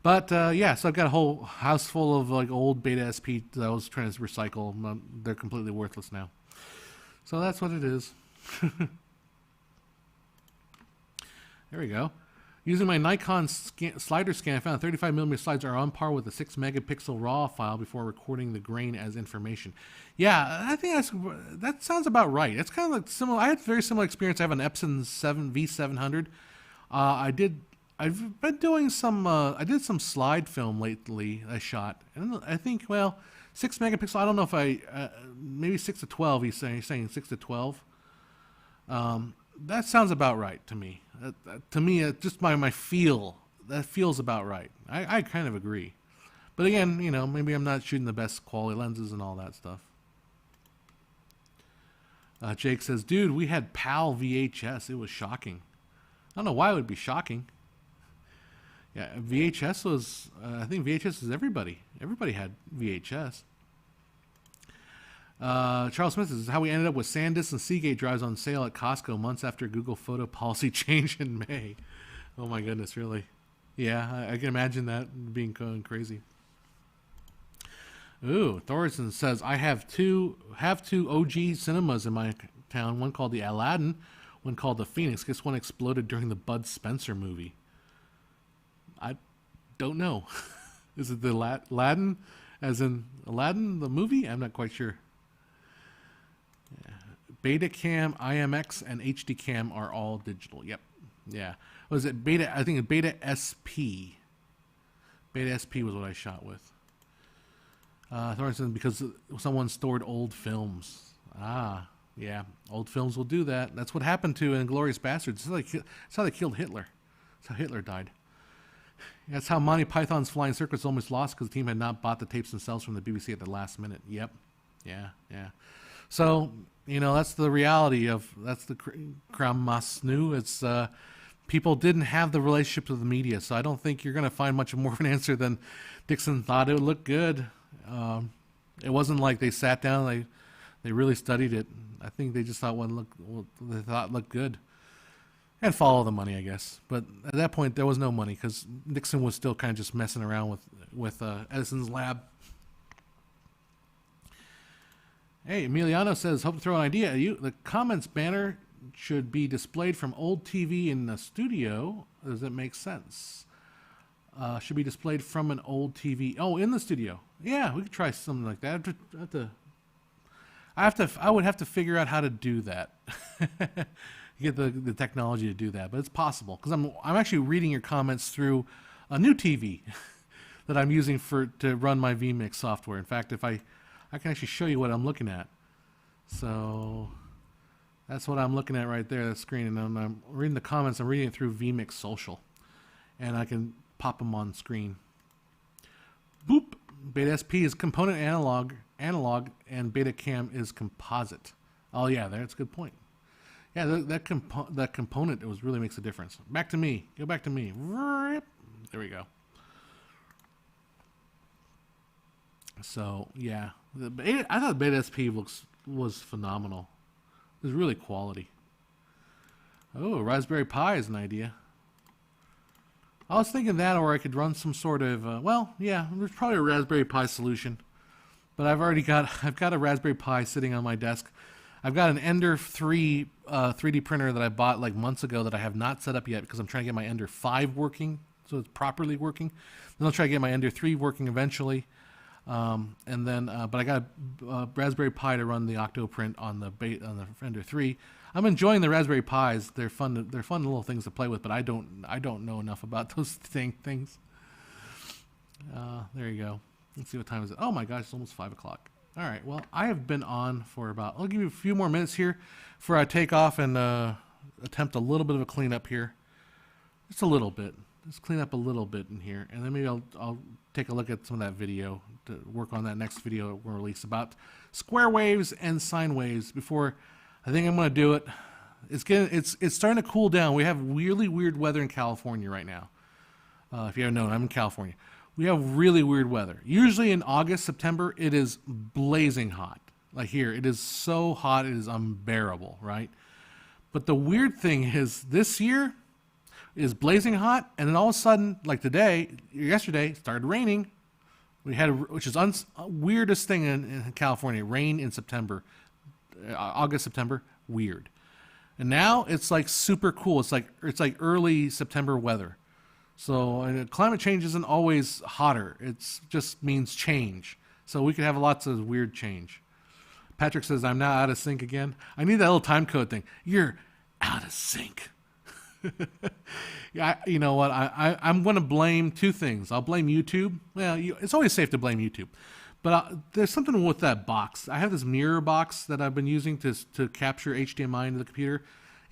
But, so I've got a whole house full of, like, old Beta SP that I was trying to recycle. They're completely worthless now. So that's what it is. There we go. Using my Nikon slider scan, I found 35mm slides are on par with the 6 megapixel RAW file before recording the grain as information. Yeah, I think that sounds about right. It's kind of like similar. I had a very similar experience. I have an Epson V700. I did I've been doing some. I did some slide film lately. I shot, and I think 6 megapixel. I don't know if maybe 6 to 12. He's saying 6 to 12. That sounds about right to me. To me, just my feel, that feels about right. I kind of agree. But again, maybe I'm not shooting the best quality lenses and all that stuff. Jake says, dude, we had PAL VHS. It was shocking. I don't know why it would be shocking. Yeah, VHS was, I think VHS is everybody. Everybody had VHS. Charles Smith says, how we ended up with SanDisk and Seagate drives on sale at Costco months after Google photo policy change in May. Oh my goodness, really? Yeah, I can imagine that being going crazy. Ooh, Thorson says, I have two OG cinemas in my town. One called the Aladdin, one called the Phoenix. Guess one exploded during the Bud Spencer movie. I don't know. Is it the Aladdin, as in Aladdin, the movie? I'm not quite sure. Yeah. Betacam, IMX, and HDCam are all digital. Yep. Yeah. Was it Beta? I think Beta SP. Beta SP was what I shot with. Thornton, because someone stored old films. Ah, yeah. Old films will do that. That's what happened to Inglourious Bastards. That's how they killed Hitler. That's how Hitler died. That's how Monty Python's Flying Circus almost lost because the team had not bought the tapes themselves from the BBC at the last minute. Yep. Yeah. So, that's the reality that's the Kram Masnu. It's, people didn't have the relationships with the media, so I don't think you're going to find much more of an answer than Dixon thought it would look good. It wasn't like they sat down, they really studied it. I think they just thought they thought looked good. And follow the money, I guess. But at that point, there was no money because Nixon was still kind of just messing around with Edison's lab. Hey, Emiliano says, hope to throw an idea at you. The comments banner should be displayed from old TV in the studio. Does it make sense? Should be displayed from an old TV. Oh, in the studio. Yeah, we could try something like that. I would have to figure out how to do that. Get the technology to do that, but it's possible because I'm actually reading your comments through a new TV that I'm using to run my vMix software. In fact, if I can actually show you what I'm looking at. So that's what I'm looking at right there, that screen, and I'm reading the comments. I'm reading it through vMix Social, and I can pop them on screen. Boop. Beta SP is component analog, and Betacam is composite. Oh yeah, that's a good point. Yeah, that component really makes a difference. Back to me. Go back to me. There we go. So yeah, I thought Beta SP was phenomenal. It was really quality. Oh, Raspberry Pi is an idea. I was thinking that, or I could run some sort of there's probably a Raspberry Pi solution, but I've got a Raspberry Pi sitting on my desk. I've got an Ender 3 3D printer that I bought like months ago that I have not set up yet because I'm trying to get my Ender 5 working, so it's properly working. Then I'll try to get my Ender 3 working eventually. But I got a Raspberry Pi to run the Octoprint on the Ender 3. I'm enjoying the Raspberry Pis. They're fun little things to play with, but I don't know enough about those things. There you go. Let's see what time is it. Oh my gosh, it's almost 5 o'clock. All right, well, I have been on for I'll give you a few more minutes here before I take off and attempt a little bit of a cleanup here. Just a little bit. Just clean up a little bit in here, and then maybe I'll take a look at some of that video to work on that next video we'll release about square waves and sine waves before I think I'm going to do it. It's starting to cool down. We have really weird weather in California right now. If you haven't known, I'm in California. We have really weird weather. Usually in August, September, it is blazing hot. Like here, it is so hot, it is unbearable, right? But the weird thing is this year is blazing hot, and then all of a sudden, like yesterday, it started raining. We had, which is weirdest thing in California, rain in September, August, September, weird. And now it's like super cool. It's like early September weather. So climate change isn't always hotter. It just means change. So we could have lots of weird change. Patrick says, I'm now out of sync again. I need that little time code thing. You're out of sync. Yeah, you know what? I'm going to blame two things. I'll blame YouTube. Well, it's always safe to blame YouTube. But there's something with that box. I have this mirror box that I've been using to capture HDMI into the computer.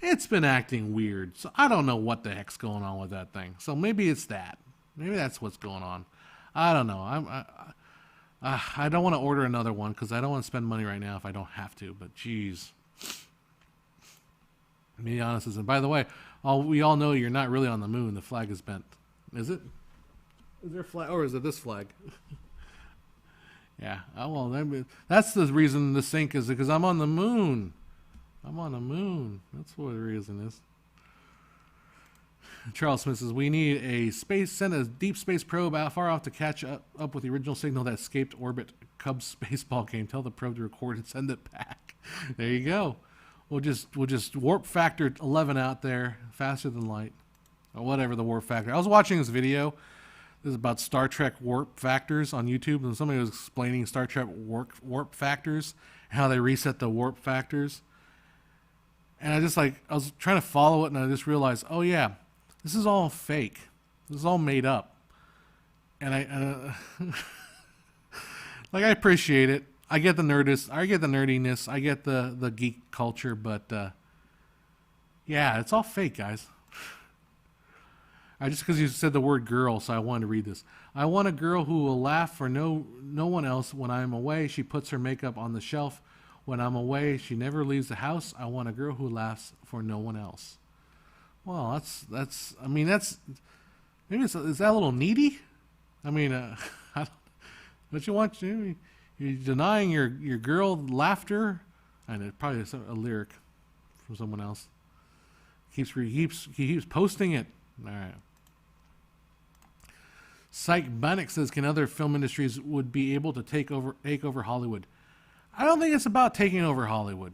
It's been acting weird. So I don't know what the heck's going on with that thing. So maybe it's that. Maybe that's what's going on. I don't know. I don't want to order another one because I don't want to spend money right now if I don't have to. But geez. To be honest, and by the way, we all know you're not really on the moon. The flag is bent. Is it? Is there a flag? Or is it this flag? Yeah. Oh, well, that's the reason the sync is because I'm on the moon. I'm on the moon. That's what the reason is. Charles Smith says, we need send a deep space probe out far off to catch up with the original signal that escaped orbit. Cubs baseball game. Tell the probe to record and send it back. There you go. We'll just warp factor 11 out there faster than light, or whatever the warp factor. I was watching this video. This is about Star Trek warp factors on YouTube, and somebody was explaining Star Trek warp factors, how they reset the warp factors. And I was trying to follow it, and I just realized, oh yeah, this is all fake. This is all made up. And I I appreciate it. I get the nerdiness. I get the nerdiness. I get the geek culture, but yeah, it's all fake, guys. Just because you said the word girl, so I wanted to read this. I want a girl who will laugh for no one else when I'm away. She puts her makeup on the shelf. When I'm away, she never leaves the house. I want a girl who laughs for no one else. Well, that's. I mean, that's maybe is that a little needy? I mean, don't you want to? You're denying your girl laughter, and it probably is a lyric from someone else. He keeps posting it. All right. Psych Bannock says, can other film industries would be able to take over Hollywood? I don't think it's about taking over Hollywood,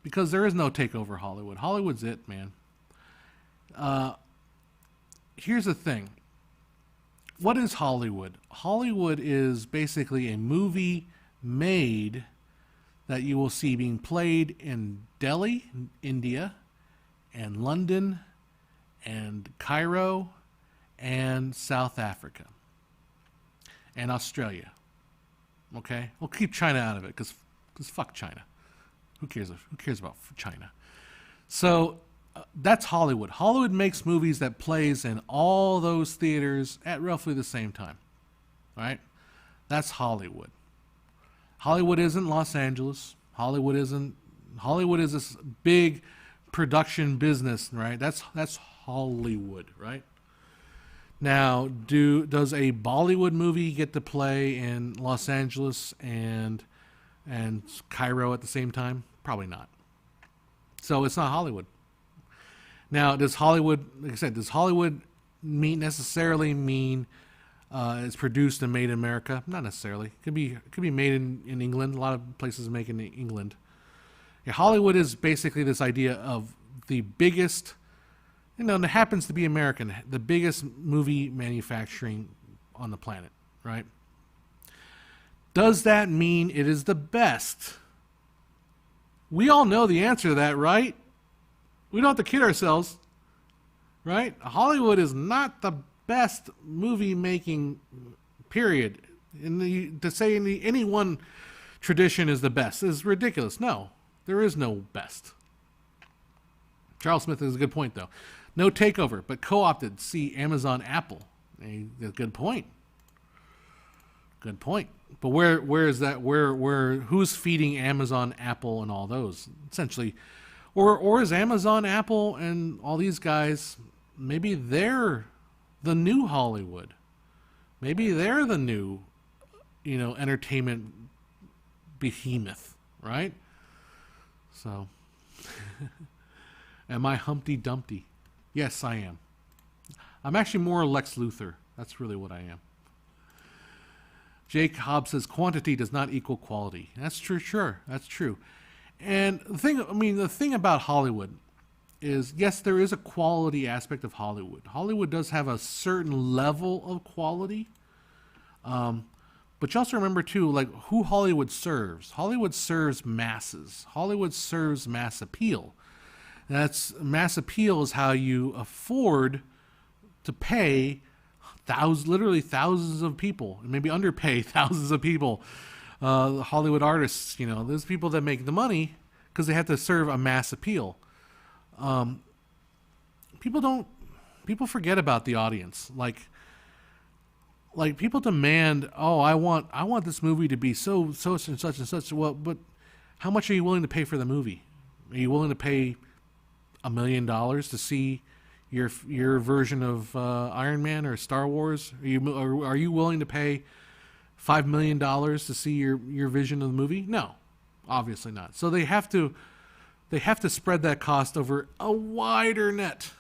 because there is no takeover Hollywood. Hollywood's it, man. Here's the thing. What is Hollywood? Hollywood is basically a movie made that you will see being played in Delhi, India, and London, and Cairo, and South Africa, and Australia. Okay? We'll keep China out of it, because fuck China. Who cares about China? So that's Hollywood. Hollywood makes movies that plays in all those theaters at roughly the same time. Right? That's Hollywood. Hollywood isn't Los Angeles. Hollywood is this big production business, right? That's Hollywood, right? Now, does a Bollywood movie get to play in Los Angeles and Cairo at the same time? Probably not. So it's not Hollywood. Now, does Hollywood necessarily mean it's produced and made in America? Not necessarily. It could be made in England. A lot of places make it in England. Yeah, Hollywood is basically this idea of the biggest, and it happens to be American, the biggest movie manufacturing on the planet, right? Does that mean it is the best? We all know the answer to that, right? We don't have to kid ourselves, right? Hollywood is not the best movie making, period. To say any one tradition is the best is ridiculous. No, there is no best. Charles Smith has a good point, though. No takeover, but co-opted. See Amazon, Apple. A good point. Good point. But where is that? Who's feeding Amazon, Apple, and all those? Essentially, or is Amazon, Apple, and all these guys? Maybe they're the new Hollywood. Maybe they're the new, entertainment behemoth, right? So, am I Humpty Dumpty? Yes, I am. I'm actually more Lex Luthor. That's really what I am. Jake Hobbs says quantity does not equal quality. That's true. Sure, that's true. And the thing about Hollywood is, yes, there is a quality aspect of Hollywood. Hollywood does have a certain level of quality. But you also remember, too, who Hollywood serves. Hollywood serves masses. Hollywood serves mass appeal. That's mass appeal is how you afford to pay literally thousands of people, maybe underpay thousands of people, Hollywood artists. Those people that make the money because they have to serve a mass appeal. People forget about the audience. Like people demand, oh, I want this movie to be so and such and such. Well, but how much are you willing to pay for the movie? Are you willing to pay $1 million to see your version of Iron Man or Star Wars? Are you willing to pay $5 million to see your vision of the movie? No, obviously not. So they have to spread that cost over a wider net,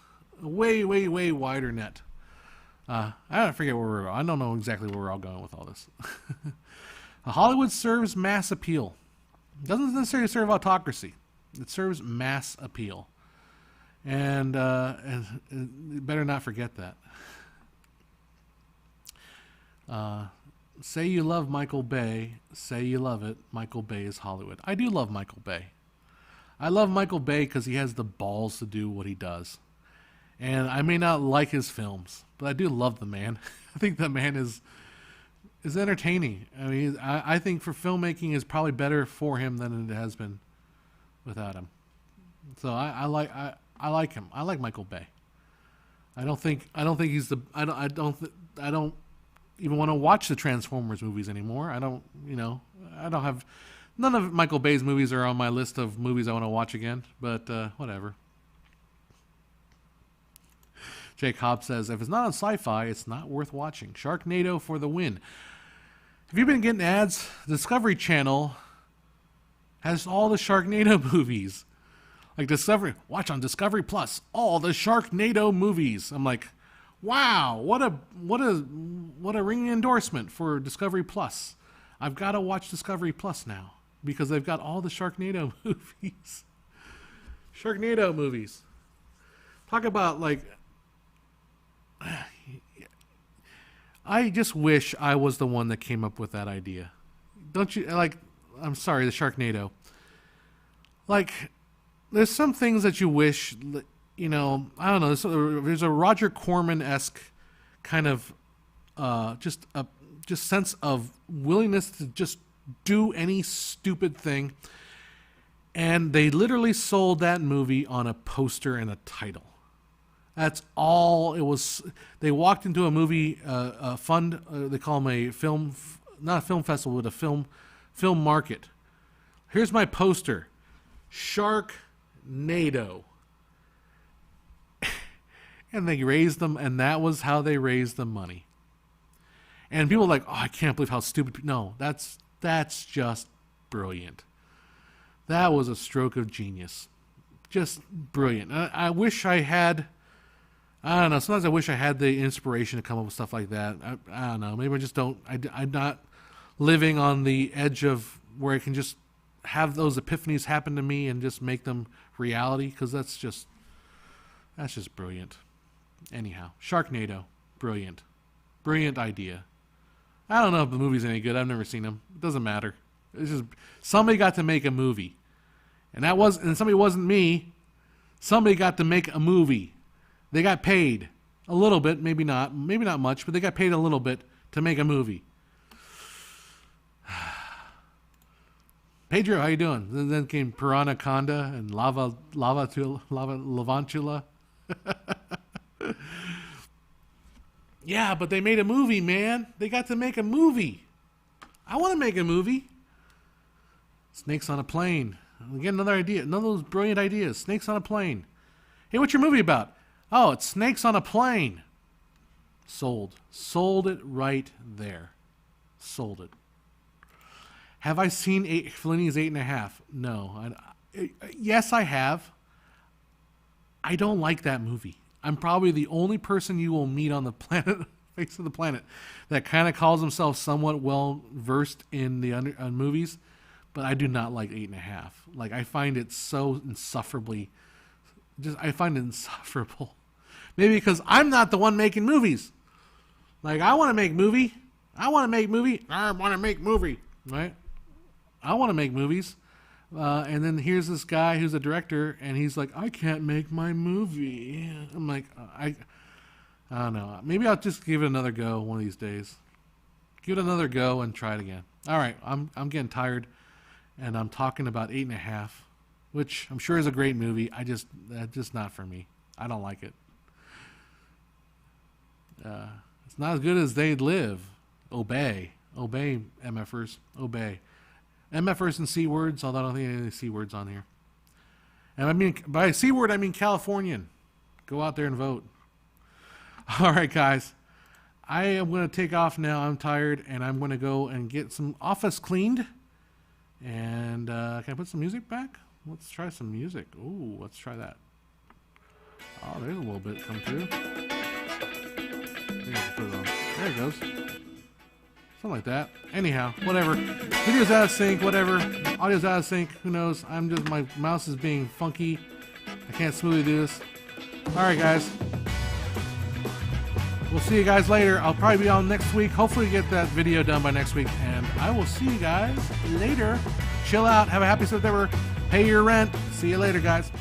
a way wider net. I don't forget where we're. I don't know exactly where we're all going with all this. Hollywood serves mass appeal. It doesn't necessarily serve autocracy. It serves mass appeal, and you better not forget that. Say you love Michael Bay. Say you love it. Michael Bay is Hollywood. I do love Michael Bay. I love Michael Bay because he has the balls to do what he does. And I may not like his films, but I do love the man. I think the man is entertaining. I mean, I think for filmmaking is probably better for him than it has been without him. So I like him. I like Michael Bay. I don't think he's the. I don't even want to watch the Transformers movies anymore. I don't have. None of Michael Bay's movies are on my list of movies I want to watch again. But whatever. Jake Hobbs says, if it's not on sci-fi, it's not worth watching. Sharknado for the win. Have you been getting ads? Discovery Channel has all the Sharknado movies. Like watch on Discovery Plus, all the Sharknado movies. I'm like, wow, what a ringing endorsement for Discovery Plus. I've got to watch Discovery Plus now because they've got all the Sharknado movies. Sharknado movies. Talk about I just wish I was the one that came up with that idea. Don't you? I'm sorry, the Sharknado. There's some things that you wish, I don't know. There's a Roger Corman-esque kind of just sense of willingness to just do any stupid thing. And they literally sold that movie on a poster and a title. That's all it was. They walked into a movie fund. They call them a film, not a film festival, but a film market. Here's my poster, Sharknado, and they raised them, and that was how they raised the money. And people are like, oh, I can't believe how stupid. No, that's just brilliant. That was a stroke of genius, just brilliant. I wish I had. I don't know. Sometimes I wish I had the inspiration to come up with stuff like that. I don't know. Maybe I just don't. I'm not living on the edge of where I can just have those epiphanies happen to me and just make them reality, because that's just brilliant. Anyhow, Sharknado, brilliant idea. I don't know if the movie's any good. I've never seen them. It doesn't matter. It's just somebody got to make a movie, and somebody wasn't me. Somebody got to make a movie. They got paid a little bit, maybe not much, but they got paid a little bit to make a movie. Pedro, how you doing? Then came Piranha Conda and Lavantula. Yeah, but they made a movie, man. They got to make a movie. I want to make a movie. Snakes on a plane. Again, another idea. None of those brilliant ideas. Snakes on a plane. Hey, what's your movie about? Oh, it's snakes on a plane. Sold. Sold it right there. Sold it. Have I seen Fellini's 8.5? No. Yes, I have. I don't like that movie. I'm probably the only person you will meet on the planet, face of the planet, that kind of calls himself somewhat well versed in the movies, but I do not like 8.5. I find it so insufferably. I find it insufferable. Maybe because I'm not the one making movies. I want to make movie. I want to make movie. Right? I want to make movies. And then here's this guy who's a director, and he's like, I can't make my movie. I'm like, I don't know. Maybe I'll just give it another go one of these days. Give it another go and try it again. All right, I'm getting tired, and I'm talking about 8.5, which I'm sure is a great movie. That's just not for me. I don't like it. It's not as good as They Live. Obey, MFers, obey. MFers and C words, although I don't think any C words on here. And I mean, by C word, I mean Californian. Go out there and vote. All right, guys. I am going to take off now. I'm tired, and I'm going to go and get some office cleaned. And can I put some music back? Let's try some music. Ooh, let's try that. Oh, there's a little bit come through. There it goes. Something like that. Anyhow, whatever. Video's out of sync, whatever. Audio's out of sync, who knows. My mouse is being funky. I can't smoothly do this. Alright, guys. We'll see you guys later. I'll probably be on next week. Hopefully get that video done by next week. And I will see you guys later. Chill out. Have a happy September. Pay your rent. See you later, guys.